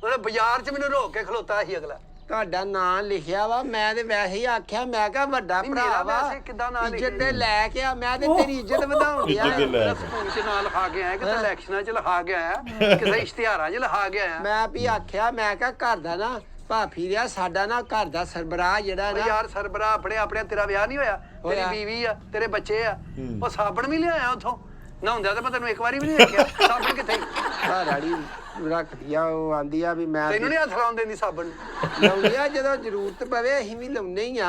G: ਉਹਨੇ ਬਾਜ਼ਾਰ 'ਚ ਮੈਨੂੰ ਰੋਕ ਕੇ ਖਲੋਤਾ ਸੀ ਅਗਲਾ
D: ਤੁਹਾਡਾ ਨਾਂ ਲਿਖਿਆ ਵਾ ਮੈਂ ਤੇ ਵੈਸੇ ਹੀ ਆਖਿਆ ਮੈਂ ਕਿਹਾ ਵੱਡਾ
G: ਨਹੀਂ,
D: ਭਰਾ
G: ਮੇਰਾ
D: ਵਾ
G: ਵੈਸੇ ਕਿੱਦਾਂ ਨਾਂ
D: ਇੱਜ਼ਤ
G: ਲਿਖਿਆ
D: ਤੇ ਲੈ ਕੇ ਆ ਮੈਂ ਤੇ ਤੇਰੀ ਇੱਜ਼ਤ ਵਧਾਉਣ ਡਿਆ
A: ਇੱਜ਼ਤ ਤੇ ਲੈ ਕੇ।
G: ਸਕੂਲ 'ਚ ਨਾਂ ਲਿਖਾ ਕੇ ਆਇਆ ਕਿਤੇ ਇਲੈਕਸ਼ਨਾਂ 'ਚ ਲਿਖਾ ਕੇ ਆਇਆ ਕਿਸੇ ਇਸ਼ਤਿਹਾਰਾਂ 'ਚ ਲਿਖਾ ਕੇ ਆਇਆ
D: ਮੈਂ ਵੀ ਆਖਿਆ ਮੈਂ ਕਿਹਾ ਘਰ ਦਾ ਨਾ ਭਾਫੀ ਰਿਆ ਸਾਡਾ ਨਾ ਘਰ ਦਾ ਸਰਬਰਾਹ ਜਿਹੜਾ
G: ਓ
D: ਨਾ
G: ਯਾਰ ਸਰਬਰਾ ਆਪਣੇ ਤੇਰਾ ਵਿਆਹ ਨਹੀਂ ਹੋਇਆ ਤੇਰੀ
D: ਹੋਇਆ।
G: ਬੀਵੀ ਆ ਤੇਰੇ ਬੱਚੇ ਆ ਉਹ ਸਾਬਣ ਵੀ ਲਿਆਇਆ ਉਥੋਂ ਨਹਾਉਂਦਾ ਤਾਂ ਮੈਂ ਤੈਨੂੰ ਇੱਕ ਵਾਰੀ ਵੀ ਨਹੀਂ ਦੇਖਿਆ ਸਾਬਣ ਕਿੱਥੇ
D: ਘਰ ਵਾਲੀ ਰੱਖਦੀ ਆ ਉਹ ਆਂਦੀ ਆ ਵੀ ਮੈਂ
G: ਤੈਨੂੰ ਨਹੀਂ ਹੱਥ ਲਾਉਣ ਦਿੰਦੀ ਸਾਬਣ
D: ਲਾਉਂਦੀ ਆ ਜਦੋਂ ਜ਼ਰੂਰਤ ਪਵੇ ਅਸੀਂ ਵੀ ਲਾਉਨੇ ਹੀ ਆ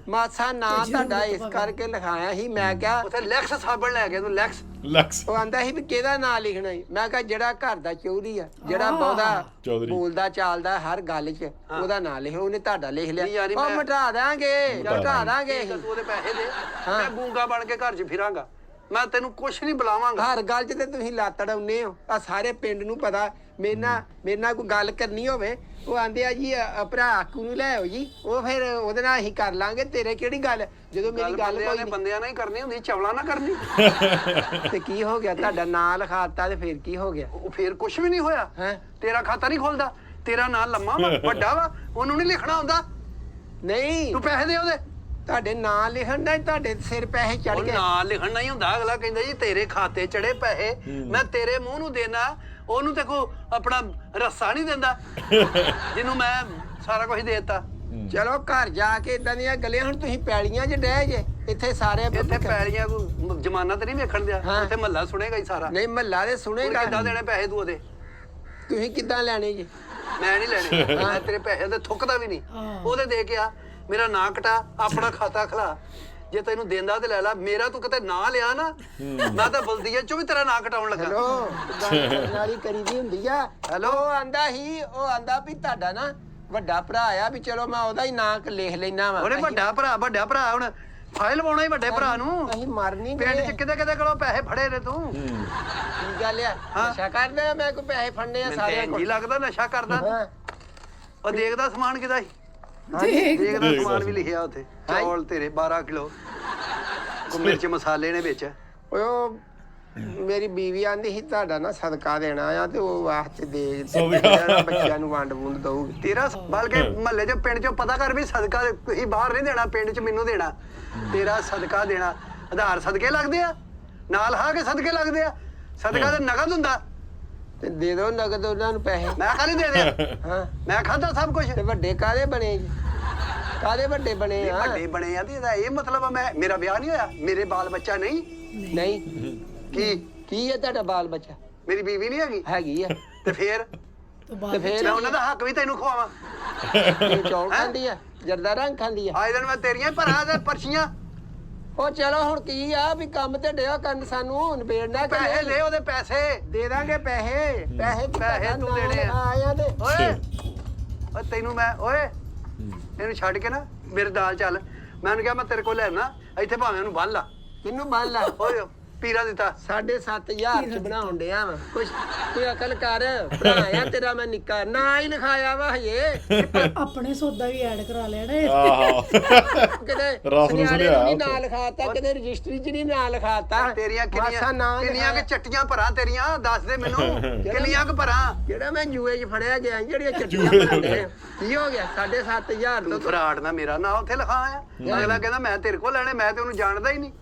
D: ਮਾਸਾ ਨਾਂ ਤੁਹਾਡਾ ਇਸ ਕਰਕੇ ਲਿਖਾਇਆ ਸੀ ਮੈਂ ਕਿਹਾ
G: ਉਥੇ ਲੈਕਸ ਸਾਬਣ ਲੈ ਕੇ ਤੂੰ ਲੈਕਸ
A: ਲਕਸ
D: ਉਹ ਆਂਦਾ ਸੀ ਵੀ ਕਿਹਦਾ ਨਾਂ ਲਿਖਣਾ ਸੀ ਮੈਂ ਕਿਹਾ ਜਿਹੜਾ ਘਰ ਦਾ ਚੌਧਰੀ ਆ ਜਿਹੜਾ ਬਹੁਤਾ
A: ਚੌਧਰੀ।
D: ਬੋਲਦਾ ਚਾਲਦਾ ਹਰ ਗੱਲ 'ਚ ਉਹਦਾ ਨਾਂ ਲਿਖੋ ਉਹਨੇ ਤੁਹਾਡਾ ਲਿਖ
G: ਨਹੀਂ ਯਾਰੀ
D: ਲਿਆ ਉਹ
G: ਮੈਂ-
D: ਮਿਟਾ ਦਾਂਗੇ ਮਿਟਾ ਦਾਂਗੇ
G: ਠੀਕ ਆ,
D: ਅਸੀਂ।
G: ਤੂੰ ਉਹਦੇ ਪੈਸੇ ਦੇ ਮੈਂ ਗੂੰਗਾ ਬਣ ਕੇ ਘਰ 'ਚ ਫਿਰਾਂਗਾ ਮੈਂ ਤੈਨੂੰ ਕੁਛ ਨਹੀਂ ਬੁਲਾਵਾਂਗਾ
D: ਹਰ ਗੱਲ 'ਚ ਤੇ ਤੁਸੀਂ ਲੱਤ ਅੜਾਉਂਦੇ ਹੋ ਆ ਸਾਰੇ ਪਿੰਡ ਨੂੰ ਪਤਾ ਮੇਰੇ ਨਾਲ ਕੋਈ ਗੱਲ ਕਰਨੀ ਹੋਵੇ ਉਹ ਆਂਦੇ ਆ ਜੀ ਭਰਾ ਆਕੂ ਨੂੰ ਲੈ ਆਓ ਜੀ ਉਹ ਫਿਰ ਉਹਦੇ ਨਾਲ ਅਸੀਂ ਕਰ ਲਾਂਗੇ ਤੇਰੇ ਕਿਹੜੀ ਗੱਲ ਜਦੋਂ ਮੇਰੀ ਗੱਲ
G: ਬੰਦਿਆਂ
D: ਕੋਈ
G: ਨੇ
D: ਨਹੀਂ
G: ਬੰਦਿਆਂ ਨਾਲ ਹੀ ਕਰਨੀ ਹੁੰਦੀ ਚਵਲਾ ਨਾ ਕਰਨੀ
D: ਤੇ ਕੀ ਹੋ ਗਿਆ ਤੁਹਾਡਾ ਨਾਂ ਲਿਖਾਤਾ ਤੇ ਫਿਰ ਕੀ ਹੋ ਗਿਆ
G: ਉਹ ਫੇਰ ਕੁਛ ਵੀ ਨਹੀਂ ਹੋਇਆ
D: ਹੈ
G: ਤੇਰਾ ਖਾਤਾ ਨਹੀਂ ਖੁੱਲਦਾ ਤੇਰਾ ਨਾਂ ਲੰਮਾ ਵਾ ਵੱਡਾ ਵਾ ਉਹਨੂੰ ਨਹੀਂ ਲਿਖਣਾ ਹੁੰਦਾ
D: ਨਹੀਂ
G: ਤੂੰ ਪੈਸੇ ਦੇ ਉਹਦੇ
D: ਤੁਹਾਡੇ ਨਾਂ ਲਿਖਣ ਦਾ ਤੁਹਾਡੇ ਸਿਰ ਪੈਸੇ ਚੜ
G: ਉਹ
D: ਗਏ
G: ਨਾਂ ਲਿਖਣ ਨਹੀਂ ਹੁੰਦਾ ਅਗਲਾ ਕਹਿੰਦਾ ਜੀ ਤੇਰੇ ਖਾਤੇ ਚੜੇ ਪੈਸੇ ਮੈਂ ਤੇਰੇ ਮੂੰਹ ਨੂੰ ਦੇਣਾ ਉਹਨੂੰ ਤੇ ਕੋ ਆਪਣਾ ਰੱਸਾ ਨਹੀਂ ਦਿੰਦਾ ਜਿਹਨੂੰ ਮੈਂ ਸਾਰਾ ਕੁਝ ਦੇਤਾ
D: ਚਲੋ ਘਰ ਜਾ ਕੇ ਇਦਾਂ ਦੀਆਂ ਗੱਲਾਂ ਹੁਣ ਤੁਸੀਂ ਪੈਲੀਆਂ 'ਚ ਡਹਿ ਜੇ ਇੱਥੇ ਸਾਰੇ
G: ਇੱਥੇ ਪੈਲੀਆਂ ਕੋ ਜਮਾਨਾ ਤੇ ਨਹੀਂ ਵੇਖਣ ਦਿਆ
D: ਹਾਂ।
G: ਉੱਥੇ ਮਹੱਲਾ ਸੁਣੇਗਾ ਹੀ ਸਾਰਾ
D: ਨਹੀਂ ਮਹੱਲਾ ਦੇ
G: ਹੁਣ
D: ਸੁਣੇਗਾ
G: ਕਿੱਦਾਂ ਦੇਣੇ ਪੈਸੇ ਤੂੰ ਉਹਦੇ
D: ਤੁਸੀਂ ਕਿੱਦਾਂ ਲੈਣੇ ਜੀ
G: ਮੈਂ ਨਹੀਂ ਲੈਣੇ ਮੈਂ ਤੇਰੇ ਪੈਸੇ ਤੇ ਥੁੱਕਦਾ ਵੀ ਨਹੀਂ ਉਹਦੇ ਦੇ ਕੇ ਆ ਮੇਰਾ ਨਾਂ ਕਟਾ ਆਪਣਾ ਖਾਤਾ ਖਲਾ ਜੇ ਤੈਨੂੰ ਦੇਂਦਾ ਤੇ ਲੈ ਲੈ ਮੇਰਾ ਤੂੰ ਕਿਤੇ ਨਾਂ ਲਿਆ ਨਾ ਮੈਂ ਤਾਂ ਬਲਦੀਆ ਚੋਂ ਵੀ ਤੇਰਾ ਨਾਂ ਕਟਾਉਣ ਲੱਗਾ
D: ਹੈਲੋ ਗੱਲ ਨਾਲੀ ਕਰੀ ਦੀ ਹੁੰਦੀ ਆ ਹੈਲੋ ਉਹ ਆਂਦਾ ਵੀ ਤੁਹਾਡਾ ਨਾ ਵੱਡਾ ਭਰਾ ਆ ਵੀ ਚਲੋ ਮੈਂ ਉਹਦਾ ਹੀ ਨਾਂ ਲਿਖ ਲੈਣਾ ਵਾ
G: ਉਹਨੇ ਵੱਡਾ ਭਰਾ ਹੁਣ ਫਾਈਲ ਪਾਉਣਾ ਹੀ ਵੱਡੇ ਭਰਾ ਨੂੰ
D: ਅਸੀਂ ਮਰਨੀ
G: ਪਿੰਡ 'ਚ ਕਿਤੇ ਕੋਲੋਂ ਪੈਸੇ ਫੜੇ ਨੇ ਤੂੰ
D: ਕੀ ਗੱਲ ਆ ਨਸ਼ਾ ਕਰਦੇ ਆ ਮੈਂ ਕੋਈ ਪੈਸੇ ਫੜਨੇ ਆ ਸਾਰਿਆਂ
G: ਜੀ
D: ਕੋਲ
G: ਲੱਗਦਾ ਨਸ਼ਾ ਕਰਦਾ
D: ਹਾਂ
G: ਉਹ ਦੇਖਦਾ ਸਮਾਨ ਕਿਦਾ ਸੀ
B: ਦੇਖ
G: ਦੇਖਦਾ ਸਮਾਨ ਵੀ ਲਿਖਿਆ ਉੱਥੇ ਚੌਲ ਤੇਰੇ 12 ਕਿਲੋ ਕੋ ਮਿਰਚ ਮਸਾਲੇ ਨੇ ਵਿੱਚ
D: ਓਏ ਉਹ ਮੇਰੀ ਬੀਵੀ ਆਂਦੀ ਸੀ ਤੁਹਾਡਾ ਨਾ ਸਦਕਾ ਦੇਣਾ ਆ ਤੇ ਉਹ ਵਾਸਤੇ ਦੇ ਜਿਹੜਾ ਬੱਚਿਆਂ ਨੂੰ ਵੰਡ ਵੁੰਡ ਦਊਗੀ
G: ਤੇਰਾ ਬਲਕਿ ਮਹੱਲੇ 'ਚ ਪਿੰਡ 'ਚ ਪਤਾ ਕਰ ਵੀ ਸਦਕਾ ਤੁਸੀਂ ਬਾਹਰ ਨਹੀਂ ਦੇਣਾ ਪਿੰਡ 'ਚ ਮੈਨੂੰ ਦੇਣਾ ਤੇਰਾ ਸਦਕਾ ਦੇਣਾ ਆਧਾਰ ਸਦਕੇ ਲੱਗਦੇ ਆ ਨਾਲ ਹਾਂ ਕੇ ਸਦਕੇ ਲੱਗਦੇ ਆ ਸਦਕਾ ਤੇ ਨਗਦ ਹੁੰਦਾ
D: ਤੇ ਦੇ ਦੋ ਨਗਦ ਉਹਨਾਂ ਨੂੰ ਪੈਸੇ
G: ਮੈਂ ਕਾਹਲੀ ਦੇ ਦਿਆਂ
D: ਹਾਂ
G: ਮੈਂ ਖਾਦਾ ਸਭ ਕੁਝ
D: ਤੇ ਵੱਡੇ ਕਾਦੇ ਬਣੇ ਜੀ ਕਾਦੇ ਵੱਡੇ ਬਣੇ ਆ
G: ਵੱਡੇ ਬਣੇ ਆ ਤੇ ਇਹਦਾ ਇਹ ਮਤਲਬ ਆ ਮੈਂ ਮੇਰਾ ਵਿਆਹ ਨਹੀਂ ਹੋਇਆ ਮੇਰੇ ਬਾਲ ਬੱਚਾ ਨਹੀਂ
D: ਨਹੀਂ
G: ਕੀ
D: ਹੈ ਤੁਹਾਡਾ ਬਾਲ ਬੱਚਾ
G: ਮੇਰੀ ਬੀਵੀ ਨਹੀਂ ਹੈਗੀ
D: ਹੈਗੀ ਆ
G: ਤੇ ਫੇਰ
D: ਤੇ ਫੇਰ
G: ਮੈਂ ਉਹਨਾਂ ਦਾ ਹੱਕ ਵੀ ਤੈਨੂੰ ਖਵਾਵਾਂ
D: ਇਹ ਚੌਲ ਖਾਂਦੀ ਆ ਜਰਦਾ ਰੰਗ ਖਾਂਦੀ ਆ
G: ਆਏ ਦਿਨ ਮੈਂ ਤੇਰੀਆਂ ਭਰਾ ਦੇ ਪਰਚੀਆਂ
D: ਉਹ ਚਲੋ ਹੁਣ ਕੀ ਆ ਵੀ ਕੰਮ ਤੇ ਡਿਆ ਕਰਨ ਸਾਨੂੰ ਨਿਬੇੜਨਾ ਕਿ
G: ਪੈਸੇ
D: ਨਹੀਂ?
G: ਦੇ ਉਹਦੇ ਪੈਸੇ
D: ਦੇ ਦਾਂਗੇ ਪੈਸੇ
G: ਪੈਸੇ ਤੂੰ ਦੇਣੇ ਆ।
D: ਆਇਆ ਤੇ
G: ਓਏ ਓ ਤੈਨੂੰ ਮੈਂ ਓਏ ਇਹਨੂੰ ਛੱਡ ਕੇ ਨਾ ਮੇਰੇ ਨਾਲ ਚੱਲ ਮੈਂ ਉਹਨੂੰ ਕਿਹਾ ਮੈਂ ਤੇਰੇ ਕੋਲ ਲੈਣਾ ਇੱਥੇ ਭਾਵੇਂ ਉਹਨੂੰ ਬੰਨ ਲਾ
D: ਕਿੰਨੂੰ ਬੰਨ ਲਾ
G: ਓਏ ਪੀਰਾ ਦਿੱਤਾ
D: 7,500 ਚ ਬਣਾਉਣ ਡਿਆ ਵਾ ਕੋਈ ਅਕਲ ਕਰ ਭਰਾ ਆ ਤੇਰਾ ਮੈਂ ਨਿੱਕਾ ਨਾ ਹੀ ਲਿਖਾਇਆ ਵਾ ਹਜੇ
B: ਆਪਣੇ ਸੌਦਾ ਵੀ ਐਡ ਕਰਾ ਲੈਣਾ
A: ਆਹੋ
D: ਕਿਤੇ
A: ਰਸ ਰੁਸ
D: ਨਿਆਣੇ
A: ਲਿਆ
D: ਨੂੰ ਨੀ
A: ਉੱਥੇ।
D: ਨਾਂ ਲਿਖਾਤਾ ਕਿਤੇ ਰਜਿਸਟਰੀ 'ਚ ਨਹੀਂ ਨਾਂ ਲਿਖਾਤਾ
G: ਤੇਰੀਆਂ
D: ਮਾਸਾ ਨਾਂ
G: ਕਿੰਨੀਆਂ ਕਿ
D: ਲਿਖਾਇਆ।
G: ਚੱਟੀਆਂ ਭਰਾ ਤੇਰੀਆਂ ਦੱਸ ਦੇ ਮੈਨੂੰ ਕਿੰਨੀਆਂ ਕਿ ਭਰਾ
D: ਜਿਹੜਾ ਮੈਂ ਜੂਏ 'ਚ ਫੜਿਆ ਗਿਆ ਜਿਹੜੀਆਂ ਚੱਟੀਆਂ ਬਣਾਉਂਦੇ ਆ। ਕੀ ਹੋ ਗਿਆ 7,500
G: ਤੂੰ
D: ਤੋਂ
G: ਫਰਾਡ ਨਾ ਮੇਰਾ ਨਾਂ ਉੱਥੇ ਲਿਖਾ ਆ ਅਗਲਾ ਕਹਿੰਦਾ ਮੈਂ ਤੇਰੇ ਕੋਲ ਲੈਣੇ ਮੈਂ ਤੇ ਉਹਨੂੰ ਜਾਣਦਾ ਹੀ ਨਹੀਂ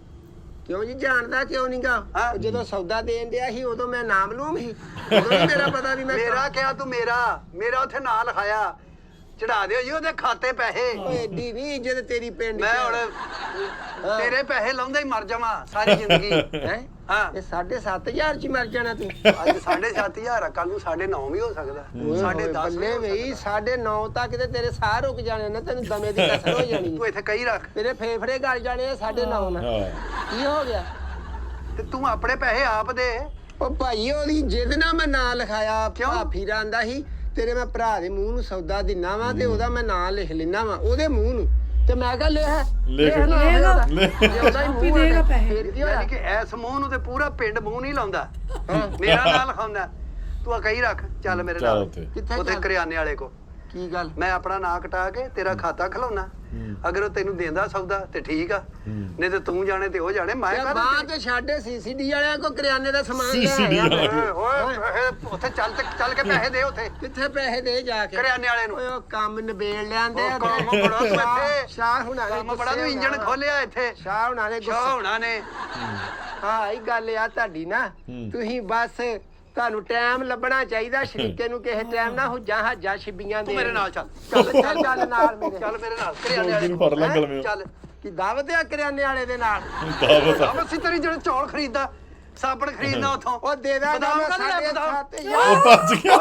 D: ਕਿਉਂ ਜੀ ਜਾਣਦਾ ਕਿਉਂ ਨਹੀਂਗਾ
G: ਹਾਂ।
D: ਜਦੋਂ ਸੌਦਾ ਦੇਣ ਡਿਆ ਸੀ ਉਦੋਂ ਮੈਂ ਨਾਮ ਲੂਮ ਸੀ ਉਦੋਂ ਨੀ ਮੇਰਾ ਪਤਾ ਵੀ ਮੈਂ
G: ਮੇਰਾ ਕਿਹਾ ਤੂੰ ਮੇਰਾ ਉੱਥੇ ਨਾਂ ਲਿਖਾਇਆ ਚੜਾ ਦਿਓ ਜੀ ਉਹਦੇ ਖਾਤੇ ਪੈਸੇ
D: ਓਏ ਏਡੀ ਨਹੀਂ ਇੱਜ਼ਤ ਤੇਰੀ ਪਿੰਡ
G: ਮੈਂ ਹੁਣ ਤੇਰੇ ਪੈਸੇ ਲਾਉਂਦਾ ਹੀ ਮਰ ਜਾਵਾਂ ਸਾਰੀ ਜ਼ਿੰਦਗੀ
D: ਹੈ
G: ਹਾਂ
D: ਇਹ 7,500 ਚ ਹੀ ਮਰ ਜਾਣਾ ਤੂੰ
G: ਅੱਜ 7,500 ਆ ਕੱਲ ਨੂੰ 9.5 ਵੀ ਹੋ ਸਕਦਾ 10.5
D: ਬੱਲੇ ਬਈ 9:30 ਤੱਕ ਤੇ ਤੇਰੇ ਸਾਹ ਰੁਕ ਜਾਣੇ ਨੇ ਤੈਨੂੰ ਦਮੇ ਦੀ ਕਸਰ ਹੋ ਜਾਣੀ
G: ਤੂੰ ਇੱਥੇ ਕਹੀ ਰੱਖ
D: ਤੇਰੇ ਫੇਫੜੇ ਗਲ ਜਾਣੇ 9:30 ਨਾਲ
A: ਹਾਂ
D: ਕੀ ਹੋ ਗਿਆ
G: ਤੇ ਤੂੰ ਆਪਣੇ ਪੈਸੇ ਆਪ ਦੇ
D: ਉਹ ਭਾਈ ਉਹਦੀ ਜਿੱਦ ਨਾਲ ਮੈਂ ਨਾਂ ਲਿਖਾਇਆ
G: ਕਿਉਂ?
D: ਭਾਫੀ ਰਾਂਦਾ ਸੀ ਤੇਰੇ ਮੈਂ ਭਰਾ ਦੇ ਮੂੰਹ ਨੂੰ ਸੌਦਾ ਦਿਨਾ ਵਾ ਤੇ ਉਹਦਾ ਮੈਂ ਨਾਂ ਲਿਖ ਲੈਣਾ ਵਾ ਉਹਦੇ ਮੂੰਹ ਨੂੰ ਤੇ ਮੈਂ ਕਿਹਾ
A: ਲਿਖ।
D: ਨਾ
B: ਲਏਗਾ।
D: ਜੇ ਉਹਦਾ ਹੀ
B: ਆਪੀ
D: ਮੂੰਹ
B: ਦੇਗਾ
D: ਹੋਇਆ,
B: ਪੈਸੇ।
D: ਫਿਰ ਕੀ ਹੋਇਆ
G: ਯਾਨੀ ਕਿ ਐਸ ਮੂੰਹ ਨੂੰ ਤੇ ਪੂਰਾ ਪਿੰਡ ਮੂੰਹ ਨਹੀਂ ਲਾਉਂਦਾ ਮੇਰਾ ਨਾਂ ਲਿਖਾਉਂਦਾ ਤੂੰ ਆ ਕਹੀ ਰੱਖ ਚੱਲ ਮੇਰੇ
A: ਚੱਲ
G: ਨਾਲ
A: ਉੱਥੇ।
D: ਕਿੱਥੇ
G: ਉੱਥੇ
D: ਚੱਲ?
G: ਕਰਿਆਨੇ ਵਾਲੇ ਕੋ
D: ਕੀ ਗੱਲ
G: ਮੈਂ ਆਪਣਾ ਨਾਂ ਕਟਾ ਕੇ ਤੇਰਾ ਖਾਤਾ ਖਲਾਉਣਾ ਅਗਰ ਉਹ ਤੈਨੂੰ ਦੇਂਦਾ ਸੌਦਾ ਤੇ ਠੀਕ ਆ ਨਹੀਂ ਤੇ ਤੂੰ ਜਾਣੇ ਤੇ ਉਹ ਜਾਣੇ ਮੈਂ
D: ਤੇ
G: ਕਾਹਦਾ
D: ਬਾਹਰ ਤੇ ਛੱਡੇ ਸੀਸੀਡੀ ਵਾਲਿਆਂ ਕੋ ਕਰਿਆਨੇ ਦਾ ਸਮਾਨ ਲੈ
A: CCD
D: ਆਇਆ
A: ਵਾਲਾ।
G: ਓਏ ਪੈਸੇ ਉੱਥੇ ਚੱਲ ਕੇ ਪੈਸੇ ਦੇ ਉੱਥੇ
D: ਕਿੱਥੇ ਪੈਸੇ ਦੇ ਜਾ ਕੇ
G: ਕਰਿਆਨੇ ਵਾਲੇ ਨੂੰ
D: ਓਏ ਉਹ ਕੰਮ ਨਿਬੇੜ ਲਿਆਂਦੇ
G: ਉਹ ਕੰਮ ਬੜਾ ਤੂੰ ਇੱਥੇ
D: ਸ਼ਾਹ ਹੁਣਾਂ ਨੇ
G: ਕੰਮ ਬੜਾ ਤੂੰ ਇੰਜਣ ਖੋਲਿਆ ਇੱਥੇ
D: ਸ਼ਾਹ ਹੁਣਾਂ ਨੇ
G: ਸ਼ਾਹ ਹੋਣਾ ਨੇ
D: ਹਾਂ ਇਹ ਗੱਲ ਆ ਤੁਹਾਡੀ ਨਾ ਤੁਸੀਂ ਬਸ ਤੁਹਾਨੂੰ ਟਾਈਮ ਲੱਭਣਾ ਚਾਹੀਦਾ ਸ਼ਰੀਕੇ ਨੂੰ ਕਿਸੇ ਟਾਈਮ ਨਾ ਹੁੱਜਾਂ ਹਾਜਾਂ ਛਿੱਬੀਆਂ ਦੇ
G: ਤੂੰ ਮੇਰੇ ਨਾਲ ਚੱਲ
D: ਚੱਲ ਨਾਲ ਮੇਰੇ
G: ਚੱਲ ਮੇਰੇ ਨਾਲ ਕਰਿਆਨੇ ਵਾਲੇ
A: ਨੂੰ ਫੜ ਲੈ ਗਲਵੇਂ
G: ਚੱਲ
D: ਕੀ ਦਾਵਤ ਆ ਕਰਿਆਨੇ ਵਾਲੇ ਦੇ ਨਾਲ
A: ਦਾਵਤ
G: ਆਹ ਅਸੀਂ ਤੇਰੀ ਜਿਹੜੇ ਚੌਲ ਖਰੀਦਦਾ ਸਾਬਣ ਖਰੀਦਦਾ ਉਥੋਂ
D: ਉਹ ਦੇ ਦਾਂਗਾ
G: ਬਦਾਮ
D: ਮੈਂ
G: ਕਾਹਦੇ
D: ਸਾਡੇ
G: ਬਦਾਮ?
D: ਖਾਤੇ
A: ਉਹ ਭੱਜ ਗਿਆ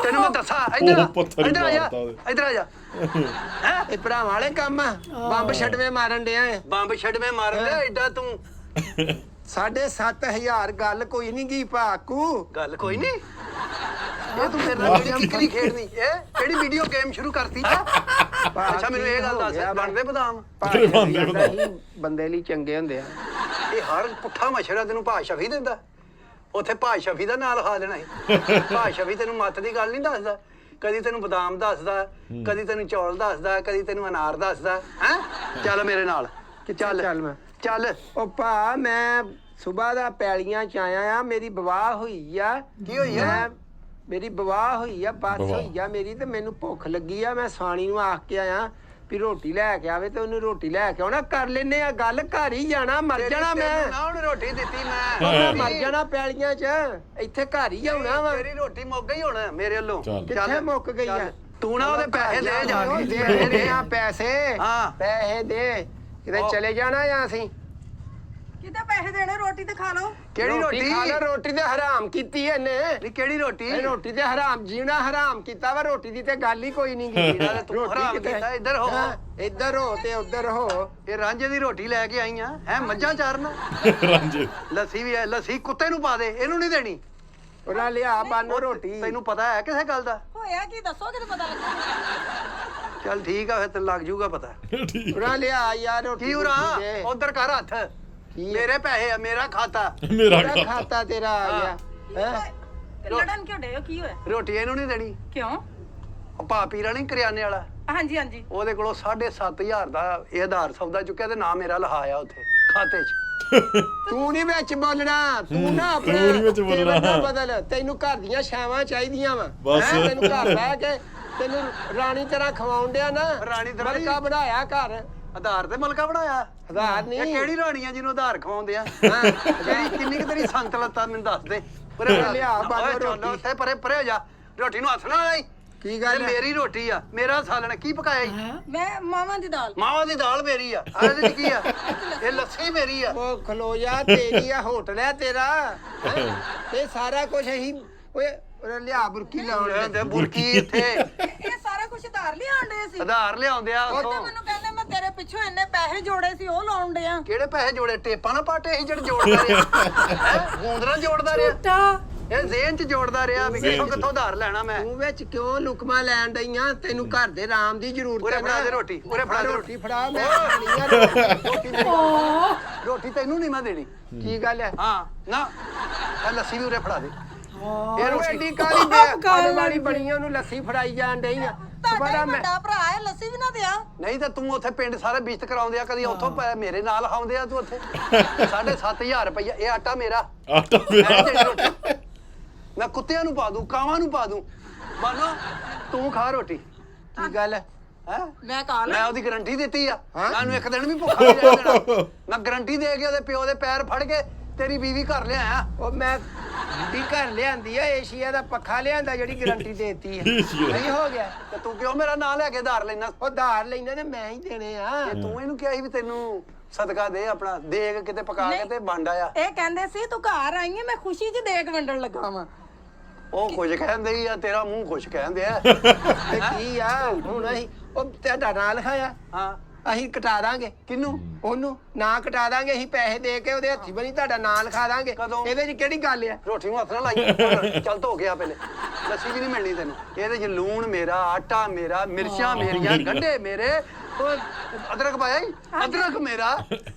G: ਤੈਨੂੰ ਮੈਂ ਦੱਸਾਂ ਇੱਧਰ
A: ਉਹ ਪੱਥਰ ਹੀ
G: ਇੱਧਰ ਆ ਜਾ
A: ਮਾਰਤਾ ਉਹਦੇ।
G: ਇੱਧਰ ਆ ਜਾ ਹੈ
D: ਇਹ ਭਰਾਵਾਂ ਵਾਲੇ ਕੰਮ ਆ ਬੰਬ ਛੱਡਵੇਂ ਮਾਰਨ ਡਿਆ ਏ
G: ਬੰਬ ਛੱਡਵੇਂ ਮਾਰ ਲਿਆ ਐਡਾ ਤੂੰ
D: 7,500 ਗੱਲ ਕੋਈ ਨਹੀਂ ਗਈ ਭਾਕੂ
G: ਗੱਲ ਕੋਈ ਨਹੀਂ ਇਹ ਤੂੰ ਮੇਰੇ ਨਾਲ ਜਿਹੜੀ ਕਿਹੜੀ ਖੇਡਣੀ ਇਹ ਕਿਹੜੀ ਵੀਡੀਓ ਗੇਮ ਸ਼ੁਰੂ ਕਰਤੀ ਅੱਛਾ ਮੈਨੂੰ ਇਹ ਗੱਲ ਦੱਸ ਬਣਦੇ ਬਦਾਮ
D: ਬੰਦੇ ਲਈ ਚੰਗੇ ਹੁੰਦੇ ਆ
G: ਇਹ ਹਰ ਪੁੱਠਾ ਮਛੜਾ ਤੈਨੂੰ ਭਾ ਸ਼ਫੀ ਦਿੰਦਾ ਉੱਥੇ ਭਾ ਸ਼ਫੀ ਦਾ ਨਾਂ ਲਿਖਾ ਦੇਣਾ ਸੀ ਭਾ ਸ਼ਫੀ ਤੈਨੂੰ ਮੱਤ ਦੀ ਗੱਲ ਨਹੀਂ ਦੱਸਦਾ ਕਦੀ ਤੈਨੂੰ ਬਦਾਮ ਦੱਸਦਾ ਕਦੀ ਤੈਨੂੰ ਚੌਲ ਦੱਸਦਾ ਕਦੀ ਤੈਨੂੰ ਅਨਾਰ ਦੱਸਦਾ ਹੈ ਚੱਲ ਮੇਰੇ ਨਾਲ
D: ਚੱਲ ਮੈਂ
G: ਚੱਲ
D: ਉਹ ਭਾ ਮੈਂ ਸਵੇਰ ਦਾ ਪੈਲੀਆਂ ਚ ਆਇਆ ਆ ਮੇਰੀ ਵਿਵਾਹ ਹੋਈ ਆ
G: ਕੀ ਹੋਈ ਆ?
D: ਮੇਰੀ ਵਿਵਾਹ ਹੋਈ ਆ ਬਸ
A: ਵਿਵਾਹ।
D: ਹੋਈ ਆ ਮੇਰੀ ਤੇ ਮੈਨੂੰ ਭੁੱਖ ਲੱਗੀ ਆ ਮੈਂ ਸਾਣੀ ਨੂੰ ਆਖ ਕੇ ਆਇਆ ਵੀ ਰੋਟੀ ਲੈ ਕੇ ਆਵੇ ਤੇ ਉਹਨੂੰ ਰੋਟੀ ਲੈ ਕੇ ਆਉਣਾ ਕਰ ਲੈਨੇ ਆ ਗੱਲ ਘਰ ਹੀ ਜਾਣਾ ਮਰ ਜਾਣਾ ਮੈਂ
G: ਤੈਨੂੰ ਨਾ ਹੁਣ ਰੋਟੀ ਦਿੱਤੀ
D: ਮੈਂ ਮਰ ਜਾਣਾ ਪੈਲੀਆਂ ਚ ਇੱਥੇ ਘਰ ਹੀ ਆਉਣਾ ਵਾ
G: ਤੇਰੀ ਰੋਟੀ ਮੁੱਕ ਗਈ ਹੁਣ ਮੇਰੇ ਵੱਲੋਂ
A: ਚੱਲ।
D: ਕਿੱਥੇ ਮੁੱਕ ਗਈ ਆ
G: ਚੱਲ। ਤੂੰ ਨਾ ਉਹਦੇ ਪੈਸੇ ਦੇ ਜਾ ਕੇ
D: ਦੇ ਆ ਪੈਸੇ
G: ਹਾਂ।
D: ਪੈਸੇ ਦੇ ਕਿਤੇ ਚਲੇ ਜਾਣਾ ਜਾਂ ਅਸੀਂ
F: ਕਿਤੇ ਪੈਸੇ ਦੇਣੇ ਰੋਟੀ ਤੇ ਖਾ ਲਓ
G: ਕਿਹੜੀ ਰੋਟੀ
D: ਖਾ ਲੈ ਰੋਟੀ ਤੇ ਹਰਾਮ ਕੀਤੀ ਇਹਨੇ
G: ਨਹੀਂ ਕਿਹੜੀ ਰੋਟੀ
D: ਇਹ ਰੋਟੀ ਤੇ ਹਰਾਮ ਜੀਣਾ ਹਰਾਮ ਕੀਤਾ ਵਾ ਰੋਟੀ ਦੀ ਤੇ ਗੱਲ ਹੀ ਕੋਈ ਨਹੀਂ ਕੀਤੀ
G: ਨਾਲੇ ਤੂੰ ਹਰਾਮ ਕੀਤਾ, ਇੱਧਰ ਹੋ।
D: ਇੱਧਰ ਹੋ ਤੇ ਉੱਧਰ ਹੋ
G: ਇਹ ਰਾਂਝੇ ਦੀ ਰੋਟੀ ਲੈ ਕੇ ਆਈ ਆ ਹੈ ਮੱਝਾਂ ਚਾਰਨ
A: ਰਾਂਝੇ
G: ਲੱਸੀ ਵੀ ਹੈ ਲੱਸੀ ਕੁੱਤੇ ਨੂੰ ਪਾ ਦੇ ਇਹਨੂੰ ਨਹੀਂ ਦੇਣੀ
D: ਉਹਨਾਂ ਲਿਆ ਬਾਨੋ ਰੋਟੀ
G: ਤੈਨੂੰ ਪਤਾ ਹੈ ਕਿਸੇ ਗੱਲ ਦਾ
F: ਹੋਇਆ ਕੀ ਦੱਸੋ ਕਿਤੇ ਪਤਾ ਲੱਗਾ
G: ਚੱਲ ਠੀਕ ਆ ਫਿਰ ਤੈਨੂੰ ਲੱਗ ਜੂਗਾ ਪਤਾ
A: ਠੀਕ
D: ਉਹਨਾਂ ਲਿਆ ਯਾਰ ਰੋਟੀ
G: ਕੀ ਉਰਾ
D: ਦੇ।
G: ਉਧਰ ਕਰ ਹੱਥ
D: ਕੀ ਹੈ?
G: ਮੇਰੇ ਪੈਸੇ ਆ ਮੇਰਾ ਖਾਤਾ
A: ਮੇਰਾ
D: ਮੇਰਾ
A: ਖਾਤਾ
D: ਖਾਤਾ ਤੇਰਾ ਆ ਗਿਆ ਹੈਂ?
F: ਲੜਨ ਕਿਉਂ ਡੇ ਕੀ ਹੋਇਆ
G: ਰੋਟੀ ਇਹਨੂੰ ਨਹੀਂ ਦੇਣੀ
F: ਕਿਉਂ
G: ਭਾਪੀ ਰਾਣੀ ਕਰਿਆਨੇ ਵਾਲਾ
F: ਹਾਂਜੀ ਹਾਂਜੀ
G: ਉਹਦੇ ਕੋਲੋਂ 7,500 ਦਾ ਇਹ ਆਧਾਰ ਸੌਦਾ ਚੁੱਕਿਆ ਤੇ ਨਾ ਮੇਰਾ ਲਿਖਾਇਆ ਉੱਥੇ ਖਾਤੇ 'ਚ
D: ਤੂੰ ਨਹੀਂ ਵਿੱਚ ਬੋਲਣਾ ਤੂੰ ਨਾ
A: ਤੂੰ ਨੀ ਵਿੱਚ
D: ਤੇਵਰ
A: ਬੋਲਣਾ।
D: ਨਾ ਬਦਲ ਤੈਨੂੰ ਘਰ ਦੀਆਂ ਛਾਵਾਂ ਚਾਹੀਦੀਆਂ ਵਾ
A: ਬਸ।
D: ਤੈਨੂੰ ਘਰ ਬਹਿ ਕੇ ਤੈਨੂੰ ਰਾਣੀ ਤਰ੍ਹਾਂ ਖਵਾਉਣ ਡਿਆ ਨਾ
G: ਰਾਣੀ ਤਰ੍ਹਾਂ
D: ਮਲਕਾ ਬਣਾਇਆ ਘਰ
G: ਆਧਾਰ ਤੇ ਮਲਕਾ ਬਣਾਇਆ
D: ਆਧਾਰ
G: ਇਹ
D: ਨਹੀਂ
G: ਕਿਹੜੀ ਰਾਣੀ ਆ ਜਿਹਨੂੰ ਆਧਾਰ ਖਵਾਉਂਦੇ ਆ
D: ਹਾਂ।
G: ਕਿਹੜੀ ਕਿੰਨੀ ਕੁ ਤੇਰੀ ਸੰਗਤ ਲੱਤਾਂ ਮੈਨੂੰ ਦੱਸ ਦੇ ਪਰੇ
D: ਲਿਆ ਬਾਹਰੋਂ
G: ਓਏ ਚੱਲ
D: ਰੋਟੀ।
G: ਉੱਥੇ ਪਰੇ ਹੋ ਜਾ ਰੋਟੀ ਨੂੰ ਹੱਥ ਨਾ ਲਾਈ
D: ਕੀ
G: ਇਹ
D: ਗੱਲ ਹੈ?
G: ਮੇਰੀ ਰੋਟੀ ਆ ਮੇਰਾ ਸਾਲਣ ਕੀ ਪਕਾਇਆ ਈ?
F: ਮੈਂ ਮਾਵਾਂ ਦੀ ਦਾਲ
G: ਮਾਵਾਂ ਦੀ ਦਾਲ ਮੇਰੀ ਆ ਆਹ ਇਹਦੇ 'ਚ ਕੀ ਆ ਇਹ ਲੱਸੀ ਮੇਰੀ ਆ
D: ਉਹ ਖਲੋ ਜਾ ਤੇਰੀ ਆ ਹੋਟਲ ਹੈ ਤੇਰਾ ਹੈਂ? ਇਹ ਸਾਰਾ ਕੁਝ ਅਸੀਂ ਓਏ ਉਹ ਲਿਆ ਬੁਰਕੀ ਲਾਉਣ ਦੇ
G: ਤੇ ਬੁਰਕੀ ਇੱਥੇ
F: ਇਹ ਸਾਰਾ ਕੁਝ ਧਾਰ ਲਿਆਉਣ ਡੇ ਸੀ
G: ਆਧਾਰ ਲਿਆਉਂਦੇ ਆ
F: ਉਹ
G: ਉੱਥੋਂ
F: ਮੈਨੂੰ ਕਹਿੰਦੇ ਮੈਂ ਤੇਰੇ ਪਿੱਛੋਂ ਇੰਨੇ ਪੈਸੇ ਜੋੜੇ ਸੀ ਉਹ ਲਾਉਣ ਡਿਆ
G: ਕਿਹੜੇ ਪੈਸੇ ਜੋੜੇ ਟੇਪਾਂ ਨਾ ਪਾਟੇ ਸੀ ਜਿਹੜੇ ਜੋੜਦਾ ਰਿਹਾ ਹੈ ਗੂੰਦਰਾ ਜੋੜਦਾ ਰਿਹਾ
B: ਝੂਟਾ
G: ਇਹ ਜ਼ੇਨ 'ਚ ਜੋੜਦਾ ਰਿਹਾ ਵੀ ਕਿੱਥੋਂ ਕਿੱਥੋਂ ਉਧਾਰ ਲੈਣਾ ਮੈਂ
D: ਤੂੰ ਵਿੱਚ ਕਿਉਂ ਲੁਕਮਾ ਲੈਣ ਡਈਆਂ ਤੈਨੂੰ ਘਰ ਦੇ ਰਾਮ ਦੀ ਜ਼ਰੂਰਤ
G: ਉਰੇ
D: ਹੈ
G: ਫੜਾ
D: ਨਾ
G: ਦੇ ਰੋਟੀ ਉਰੇ ਫੜਾ ਦੇ
D: ਰੋਟੀ ਫੜਾ ਮੈਂ ਖਾਣੀ ਆ ਰੋਟੀ
G: ਰੋਟੀ ਤੈਨੂੰ ਨਹੀਂ ਮੈਂ ਦੇਣੀ
D: ਕੀ ਗੱਲ ਹੈ
G: ਹਾਂ ਨਾ ਇਹ ਲੱਸੀ ਵੀ ਉਰੇ ਫੜਾ ਦੇ
D: ਇਹ ਰੋਟੀ ਕਾਲੀ ਬੇ ਵਾਲੀ ਬਣੀ ਆ, ਉਹਨੂੰ ਲੱਸੀ ਫੜਾਈ ਜਾਣ ਡਈ ਆ
F: ਤੁਹਾਡਾ
D: ਬੜਾ
F: ਹੀ
D: ਮੈਂ
F: ਵੱਡਾ ਭਰਾ ਹੈ ਲੱਸੀ ਵੀ ਨਾ ਦਿਆ
G: ਨਹੀਂ ਤਾਂ ਤੂੰ ਉੱਥੇ ਪਿੰਡ ਸਾਰੇ ਬਿਸਤ ਕਰਾਉਂਦੇ ਆ ਕਦੀ ਉੱਥੋਂ ਮੇਰੇ ਨਾਲ ਖਾਉਂਦੇ ਆ ਤੂੰ ਉੱਥੇ 7,500 ਰੁਪਇਆ ਇਹ ਆਟਾ ਮੇਰਾ
A: ਆਟਾ
G: ਮੈਂ
A: ਮੇਰਾ
G: ਤੇਰੀ ਰੋਟੀ ਮੈਂ ਕੁੱਤਿਆਂ ਨੂੰ ਪਾ ਦੂੰ ਕਾਵਾਂ ਨੂੰ ਪਾ ਦੂੰ ਮਾਨੋ ਤੂੰ ਖਾ ਰੋਟੀ
D: ਕੀ ਗੱਲ ਹੈ
G: ਹੈ
F: ਮੈਂ ਕਹਾ
G: ਮੈਂ ਉਹਦੀ ਗਾਰੰਟੀ ਦਿੱਤੀ ਆ ਮੈਨੂੰ ਇੱਕ ਦਿਨ ਵੀ ਭੁੱਖਾ ਨਹੀਂ ਰਹਿਣ ਦੇਣਾ ਮੈਂ ਗਾਰੰਟੀ ਦੇ ਕੇ ਉਹਦੇ ਪਿਓ ਦੇ ਪੈਰ ਫੜ ਕੇ ਤੇਰੀ ਬੀਵੀ ਘਰ ਲਿਆਇਆ
D: ਉਹ ਮੈਂ ਬੁੱਢੀ ਘਰ ਲਿਆਂਦੀ ਆ, ਏਸ਼ੀਆ ਦਾ ਪੱਖਾ ਲਿਆਂਦਾ ਜਿਹੜੀ ਗਾਰੰਟੀ ਦੇਤੀ ਆ।
A: ਏਸ਼ੀਆ।
D: ਨਹੀਂ ਹੋ ਗਿਆ।
G: ਤੇ ਤੂੰ ਕਿਉਂ ਮੇਰਾ ਨਾਂ ਲੈ ਕੇ ਧਾਰ ਲੈਣਾ
D: ਉਹ ਧਾਰ ਲੈਣਾ ਤੇ ਮੈਂ ਹੀ ਦੇਣੇ ਆ।
G: ਤੇ ਤੂੰ ਇਹਨੂੰ ਕਿਹਾ ਸੀ ਵੀ ਤੈਨੂੰ ਸਦਕਾ ਦੇ ਆਪਣਾ ਦੇਗ ਕਿਤੇ ਪਕਾ ਕੇ ਤੇ ਵੰਡ ਆਇਆ।
F: ਇਹ ਕਹਿੰਦੇ ਸੀ ਤੂੰ ਘਰ ਆਈ ਹੈ ਮੈਂ ਖੁਸ਼ੀ 'ਚ ਦੇਗ ਵੰਡਣ ਲੱਗਾ ਵਾਂ।
G: ਉਹ ਕੁਝ ਕਹਿੰਦੇ ਹੀ ਆ, ਤੇਰਾ ਮੂੰਹ ਕੁਝ ਕਹਿੰਦੇ ਆ।
D: ਤੇ ਕੀ ਆ ਹੁਣ ਅਸੀਂ ਉਹ ਤੁਹਾਡਾ ਨਾਂ ਲਿਖਾਇਆ,
G: ਹਾਂ
D: ਅਸੀਂ ਕਟਾ ਦਾਂਗੇ।
G: ਕਿਹਨੂੰ?
D: ਉਹਨੂੰ ਨਾਂ ਕਟਾ ਦਾਂਗੇ ਅਸੀਂ, ਪੈਸੇ ਦੇ ਕੇ ਉਹਦੇ ਹੱਥੀ ਬਣੀ ਤੁਹਾਡਾ ਨਾਂ ਲਿਖਾ ਦਾਂਗੇ।
G: ਕਦੋਂ?
D: ਇਹਦੇ 'ਚ ਕਿਹੜੀ ਗੱਲ ਆ?
G: ਰੋਟੀ ਨੂੰ ਹੱਥ ਨਾ ਲਾਈ। ਚੱਲ ਧੋ ਗਿਆ ਪਹਿਲੇ। ਲੱਸੀ ਵੀ ਨਹੀਂ ਮਿਲਣੀ ਤੈਨੂੰ। ਇਹਦੇ 'ਚ ਲੂਣ ਮੇਰਾ, ਆਟਾ ਮੇਰਾ, ਮਿਰਚਾਂ ਮੇਰੀਆਂ, ਗੰਢੇ ਮੇਰੇ, ਉਹ ਅਦਰਕ ਪਾਇਆ ਹੀ, ਅਦਰਕ ਮੇਰਾ,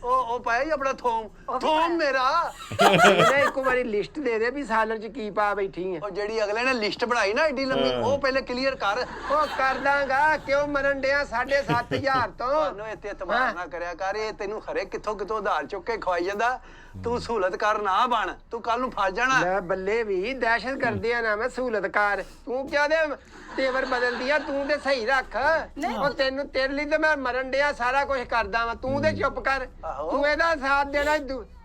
G: ਉਹ ਪਾਇਆ ਹੀ ਆਪਣਾ ਥੋਮ ਮੇਰਾ।
D: ਇਹਨੇ ਇੱਕ ਵਾਰੀ ਲਿਸਟ ਦੇ ਦੇ ਵੀ ਸਾਲਨ 'ਚ ਕੀ ਪਾ ਬੈਠੀ ਆ।
G: ਉਹ ਜਿਹੜੀ ਅਗਲੇ ਨੇ ਲਿਸਟ ਬਣਾਈ ਨਾ ਏਡੀ ਲੰਮੀ, ਉਹ ਪਹਿਲੇ ਕਲੀਅਰ ਕਰ।
D: ਉਹ ਕਰ ਦਾਂਗਾ, ਕਿਉਂ ਮਰਨ ਡਿਆ 7,500 ਤੋਂ।
G: ਤੁਹਾਨੂੰ ਇੱਥੇ ਤਮਾਰ ਨਾ ਕਰਿਆ ਕਰ। ਇਹ ਤੈਨੂੰ ਖਰੇ ਕਿੱਥੋਂ ਉਧਾਰ ਚੁੱਕ ਕੇ ਖਵਾਈ ਜਾਂਦਾ। ਤੂੰ ਸਹੂਲਤ ਕਰ ਨਾ ਬਣ, ਤੂੰ ਕੱਲ ਨੂੰ ਫਸ ਜਾਣਾ।
D: ਮੈਂ ਬੱਲੇ ਵੀ ਦਹਿਸ਼ਤ ਕਰਦੀ ਆ ਨਾ, ਮੈਂ ਸਹੂਲਤਕਾਰ। ਤੂੰ ਕਿਆ ਦੇ ਤੇਵਰ ਬਦਲਦੀ ਆ, ਤੂੰ ਤੇ ਸਹੀ ਰੱਖ। ਉਹ ਤੈਨੂੰ ਤੇਰੇ ਲਈ ਤੇ ਮੈਂ ਮਰਨ ਡਿਆ ਸਾਰਾ ਕੁਝ ਕਰਦਾ ਵਾਂ, ਤੂੰ ਤੇ ਚੁੱਪ ਕਰ।
G: ਆਹੋ।
D: ਤੂੰ ਇਹਦਾ ਸਾਥ ਦੇਣਾ,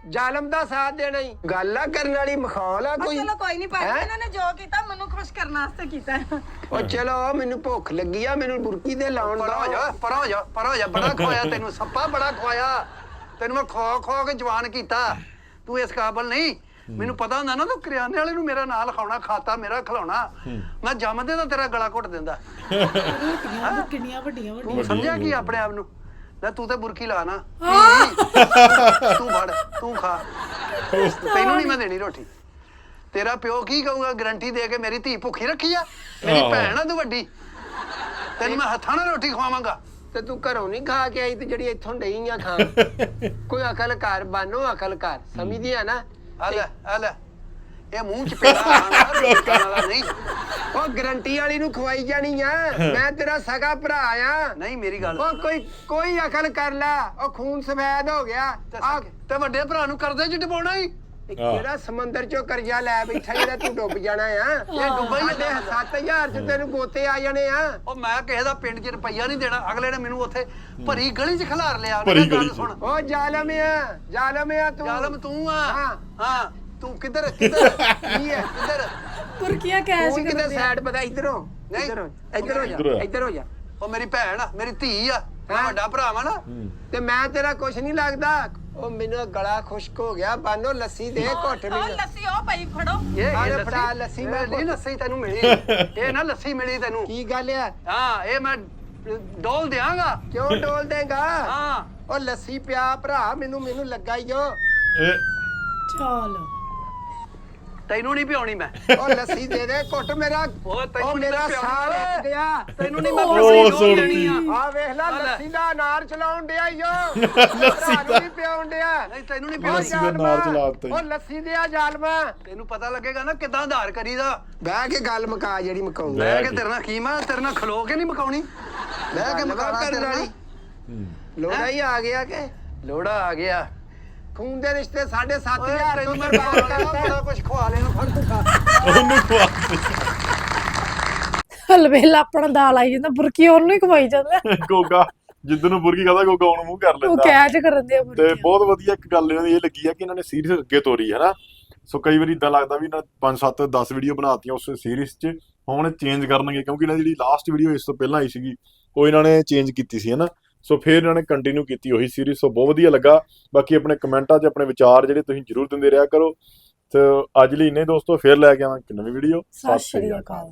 D: ਜ਼ਾਲਮ ਦਾ ਸਾਥ ਦੇਣਾ ਹੀ। ਗੱਲ ਆ ਕਰਨ ਵਾਲੀ, ਮਖੌਲ ਆ ਕੋਈ।
F: ਚਲੋ ਕੋਈ ਨਹੀਂ ਭਾਈ,
D: ਹੈਂ?
F: ਇਹਨਾਂ ਨੇ ਜੋ ਕੀਤਾ ਮੈਨੂੰ ਖੁਸ਼ ਕਰਨ ਵਾਸਤੇ ਕੀਤਾ ਹੈ।
D: ਉਹ ਚਲੋ ਮੈਨੂੰ ਭੁੱਖ ਲੱਗੀ ਆ, ਮੈਨੂੰ ਬੁਰਕੀ ਦੇ ਲਾਉਣ
G: ਪਰਾਂ ਹੋ
D: ਦਾ।
G: ਜਾ, ਪਰਾਂ ਹੋ ਜਾ, ਪਰਾਂ ਹੋ ਜਾ। ਬੜਾ ਖਵਾਇਆ ਤੈਨੂੰ, ਸੱਪਾ ਬੜਾ ਖਵਾਇਆ ਤੈਨੂੰ। ਮੈਂ ਖੋ ਕੇ ਜਵਾਨ ਕੀਤਾ। ਤੂੰ ਇਸ ਕਾਬਲ ਨਹੀਂ। ਮੈਨੂੰ ਪਤਾ ਹੁੰਦਾ ਨਾ ਤੂੰ ਕਰਿਆਨੇ ਵਾਲੇ ਨੂੰ ਮੇਰਾ ਨਾਂ ਲਿਖਾਉਣਾ, ਖਾਤਾ ਮੇਰਾ ਖਿਲਾਉਣਾ। ਮੈਂ ਜੰਮਦੇ ਤਾਂ ਤੇਰਾ ਗਲਾ ਘੁੱਟ ਦਿੰਦਾ।
B: ਕਿੰਨੀਆਂ ਵੱਡੀਆਂ
G: ਤੂੰ ਸਮਝਿਆ ਕੀ ਆਪਣੇ ਆਪ ਨੂੰ? ਲੈ ਤੂੰ ਤੇ ਬੁਰਕੀ ਲਾ ਨਾ। ਤੂੰ ਫੜ, ਤੂੰ ਖਾ। ਤੈਨੂੰ ਨਹੀਂ ਮੈਂ ਦੇਣੀ ਰੋਟੀ। ਤੇਰਾ ਪਿਓ ਕੀ ਕਹੂਗਾ? ਗਰੰਟੀ ਦੇ ਕੇ ਮੇਰੀ ਧੀ ਭੁੱਖੀ ਰੱਖੀ ਆ? ਮੇਰੀ ਭੈਣ ਆ ਤੂੰ ਵੱਡੀ, ਤੈਨੂੰ ਮੈਂ ਹੱਥਾਂ ਨਾਲ ਰੋਟੀ ਖਵਾਵਾਂਗਾ।
D: ਤੇ ਤੂੰ ਘਰੋਂ ਨਹੀਂ ਖਾ ਕੇ ਆਈ ਤੇ ਜਿਹੜੀ ਇੱਥੋਂ ਡਈ ਆ ਖਾਣ। ਕੋਈ ਅਕਲ ਕਰ ਬਾਨੋ, ਅਕਲ ਕਰ। ਸਮਝਦੀ ਆ ਨਾ?
G: ਆ ਲੈ, ਆ ਲੈ। ਇਹ ਮੂੰਹ ਚ ਪੇੜਾ ਖਾਣਾ, ਰੋਟੀ ਖਾਣ ਵਾਲਾ ਨਹੀਂ।
D: ਉਹ ਗਰੰਟੀ ਵਾਲੀ ਨੂੰ ਖਵਾਈ ਜਾਣੀ ਆ। ਮੈਂ ਤੇਰਾ ਸਗਾ ਭਰਾ ਆ।
G: ਨਹੀਂ ਮੇਰੀ ਗੱਲ
D: ਉਹ ਕੋਈ ਅਕਲ ਕਰ ਲੈ। ਉਹ ਖੂਨ ਸਫੈਦ ਹੋ ਗਿਆ।
G: ਤੇ ਵੱਡੇ ਭਰਾ ਨੂੰ ਕਰਜ਼ੇ ਚ ਡੁਬਾਉਣਾ ਹੀ।
D: ਕਿਹੜਾ ਸਮੁੰਦਰ ਚੋਂ ਕਰਜ਼ਾ ਲੈ ਬੈਠਾ ਜਿਹੜਾ ਤੂੰ ਡੁੱਬ ਜਾਣਾ ਆ?
G: ਇਹ ਡੁੱਬਾ ਹੀ
D: ਸਾਡੇ 7,000 ਚ ਤੈਨੂੰ ਗੋਤੇ ਆ ਜਾਣੇ ਆ।
G: ਉਹ ਮੈਂ ਕਿਸੇ ਦਾ ਪਿੰਡ 'ਚ ਰੁਪਈਆ ਨਹੀਂ ਦੇਣਾ। ਅਗਲੇ ਨੇ ਮੈਨੂੰ ਉੱਥੇ ਭਰੀ ਗਲੀ 'ਚ ਖਿਲਾਰ ਲਿਆ।
A: ਭਰੀ
G: ਉਹਨੇ ਗੱਲ
A: ਗਲੀ 'ਚ।
G: ਸੁਣ।
D: ਉਹ ਜ਼ਾਲਮ ਆ, ਜ਼ਾਲਮ ਆ ਤੂੰ।
G: ਜ਼ਾਲਮ ਤੂੰ ਆ।
D: ਹਾਂ।
G: ਹਾਂ ਤੂੰ ਕਿੱਧਰ ਕਿੱਧਰ
D: ਕੀ ਹੈ?
G: ਕਿੱਧਰ?
B: ਤੁਰਕੀਆਂ ਕੈਸ਼
D: ਤੂੰ ਕਿਤੇ
B: ਕਰਦੇ
D: ਸਾਈਡ ਬਤਾ ਇਧਰੋਂ।
G: ਨਹੀਂ।
D: ਇੱਧਰ ਹੋ ਜਾ,
A: ਇੱਧਰ ਆ।
D: ਇੱਧਰ ਹੋ ਜਾ।
G: ਉਹ ਮੇਰੀ ਭੈਣ ਆ, ਮੇਰੀ ਧੀ ਆ, ਮੈਂ
D: ਹਾਂ।
G: ਵੱਡਾ ਭਰਾ ਵਾਂ ਨਾ।
D: ਤੇ ਮੈਂ ਤੇਰਾ ਕੁਛ ਨਹੀਂ ਲੱਗਦਾ। ਉਹ ਮੈਨੂੰ ਗਲਾ ਖੁਸ਼ਕ ਹੋ ਗਿਆ। ਬਾਨੋ ਲੱਸੀ ਦੇ ਘੁੱਟ
F: ਉਹ
D: ਮੈਨੂੰ।
F: ਲੱਸੀ ਉਹ ਪਈ ਫੜੋ।
G: ਇਹ
D: ਫੜਾ ਲੱਸੀ ਮੈਂ
G: ਨਹੀਂ ਲੱਸੀ ਤੈਨੂੰ ਮਿਲੀ। ਇਹ ਨਾ ਲੱਸੀ ਮਿਲੀ ਤੈਨੂੰ।
D: ਕੀ ਗੱਲ ਆ?
G: ਹਾਂ ਇਹ ਮੈਂ ਡੋਲ ਦਿਆਂਗਾ।
D: ਕਿਉਂ ਡੋਲ ਦੇਗਾ?
G: ਹਾਂ
D: ਉਹ ਲੱਸੀ ਪਿਆ ਭਰਾ, ਮੈਨੂੰ ਲੱਗਾ ਹੀ ਜੋ।
B: ਚੱਲ
G: ਤੈਨੂੰ ਨਹੀਂ ਪਿਆਉਣੀ ਮੈਂ।
D: ਉਹ ਲੱਸੀ ਦੇ ਦੇ ਘੁੱਟ ਮੇਰਾ।
G: ਉਹ ਤੈਨੂੰ
D: ਉਹ ਮੇਰਾ
G: ਨਹੀਂ
D: ਸਾਹ
G: ਪਿਆਉਣੀ।
D: ਰੁਕ ਗਿਆ।
G: ਤੈਨੂੰ ਨਹੀਂ ਮੈਂ
A: ਉਹ
G: ਲੱਸੀ ਡੋਲ
A: ਸੁਣਦੀ।
G: ਦੇਣੀ ਆ।
D: ਆ ਵੇਖ ਲੈ,
G: ਆ ਲੈ।
D: ਲੱਸੀ ਦਾ ਅਨਾਰ ਚਲਾਉਣ ਡਿਆ ਈ ਓ। ਭਰਾ ਨੂੰ ਨਹੀਂ ਪਿਆਉਣ ਡਿਆ।
G: ਨਹੀਂ ਤੈਨੂੰ ਨਹੀਂ
D: ਉਹ
G: ਪਿਆਉਣੀ।
A: ਲੱਸੀ ਦਾ ਅਨਾਰ
D: ਜ਼ਾਲਮਾ,
A: ਚਲਾ ਦਿੱਤਾ ਈ।
D: ਉਹ ਲੱਸੀ ਦੇ ਆ ਜ਼ਾਲਮਾ।
G: ਤੈਨੂੰ ਪਤਾ ਲੱਗੇਗਾ ਨਾ ਕਿੱਦਾਂ ਆਧਾਰ ਕਰੀਦਾ।
D: ਬਹਿ ਕੇ ਗੱਲ ਮੁਕਾ ਜਿਹੜੀ ਮੁਕਾਉਂਦਾ।
G: ਬਹਿ ਕੇ ਤੇਰੇ ਨਾਲ ਕੀ ਮੈਂ ਤੇਰੇ ਨਾਲ ਖਲੋ ਕੇ ਨਹੀਂ ਮਕਾਉਣੀ। ਬਹਿ ਕੇ ਮਕਾਉਣਾ ਤੇਰੇ ਨਾਲ।
D: ਲੋੜਾ ਹੀ ਆ ਗਿਆ ਕਿ
G: ਲੋੜਾ ਆ ਗਿਆ।
D: ਖੂਨ ਦੇ ਰਿਸ਼ਤੇ 7,500
G: ਤੈਨੂੰ
D: ਤੋਂ
G: ਮੈਂ
D: ਬਰਬਾਦ ਕਰਤਾ।
G: ਬੜਾ ਕੁਝ ਖਵਾ ਲੈਣਾ। ਫੜ ਤੂੰ ਖਾ।
A: ਉਹਨੂੰ ਖਵਾ
B: ਹਲਵੇਲਾ ਆਪਣਾ ਦਾਲ ਆਈ ਜਾਂਦਾ, ਬੁਰਕੀ ਉਹਨੂੰ ਹੀ ਖਵਾਈ ਜਾਂਦਾ।
A: ਗੋਗਾ ਜਿੱਦ ਨੂੰ ਬੁਰਕੀ ਖਾਦਾ ਗੋਗਾ ਉਹਨੂੰ ਮੂੰਹ ਕਰ
B: ਉਹ
A: ਲੈਂਦਾ।
B: ਕੈਚ ਕਰਨ ਦੇ
A: ਤੇ
B: ਬੁਰਕੀ।
A: ਬਹੁਤ ਵਧੀਆ ਇੱਕ ਗੱਲ ਇਹਨਾਂ ਦੀ ਇਹ ਲੱਗੀ ਆ ਕਿ ਇਹਨਾਂ ਨੇ ਸੀਰੀਜ਼ ਅੱਗੇ ਤੋਰੀ ਹੈ ਨਾ। ਸੋ ਕਈ ਵਾਰੀ ਇਦਾਂ ਲੱਗਦਾ ਵੀ ਇਹਨਾਂ 5 7 10 ਵੀਡੀਓ ਬਣਾਤੀਆਂ ਉਸ ਸੀਰੀਜ਼ 'ਚ, ਹੁਣ ਚੇਂਜ ਕਰਨਗੇ ਕਿਉਂਕਿ ਇਹਨਾਂ ਦੀ ਜਿਹੜੀ ਲਾਸਟ ਵੀਡੀਓ ਇਸ ਤੋਂ ਪਹਿਲਾਂ ਆਈ ਸੀਗੀ ਉਹ ਇਹਨਾਂ ਨੇ ਚੇਂਜ ਕੀਤੀ ਸੀ ਹਨਾ। ਸੋ ਫਿਰ ਇਹਨਾਂ ਨੇ ਕੰਟੀਨਿਊ ਕੀਤੀ ਉਹੀ ਸੀਰੀਜ਼। ਸੋ ਬਹੁਤ ਵਧੀਆ ਲੱਗਾ। ਬਾਕੀ ਆਪਣੇ ਕਮੈਂਟਾਂ 'ਚ ਆਪਣੇ ਵਿਚਾਰ ਜਿਹੜੇ ਤੁਸੀਂ ਜ਼ਰੂਰ ਦਿੰਦੇ ਰਿਹਾ ਕਰੋ। ਤੇ ਅੱਜ ਲਈ ਇੰਨੇ ਦੋਸਤੋ, ਫਿਰ ਲੈ ਕੇ ਆਵਾਂ ਇੱਕ ਨਵੀਂ ਵੀਡੀਓ।
B: ਸਤਿ ਸ਼੍ਰੀ ਅਕਾਲ।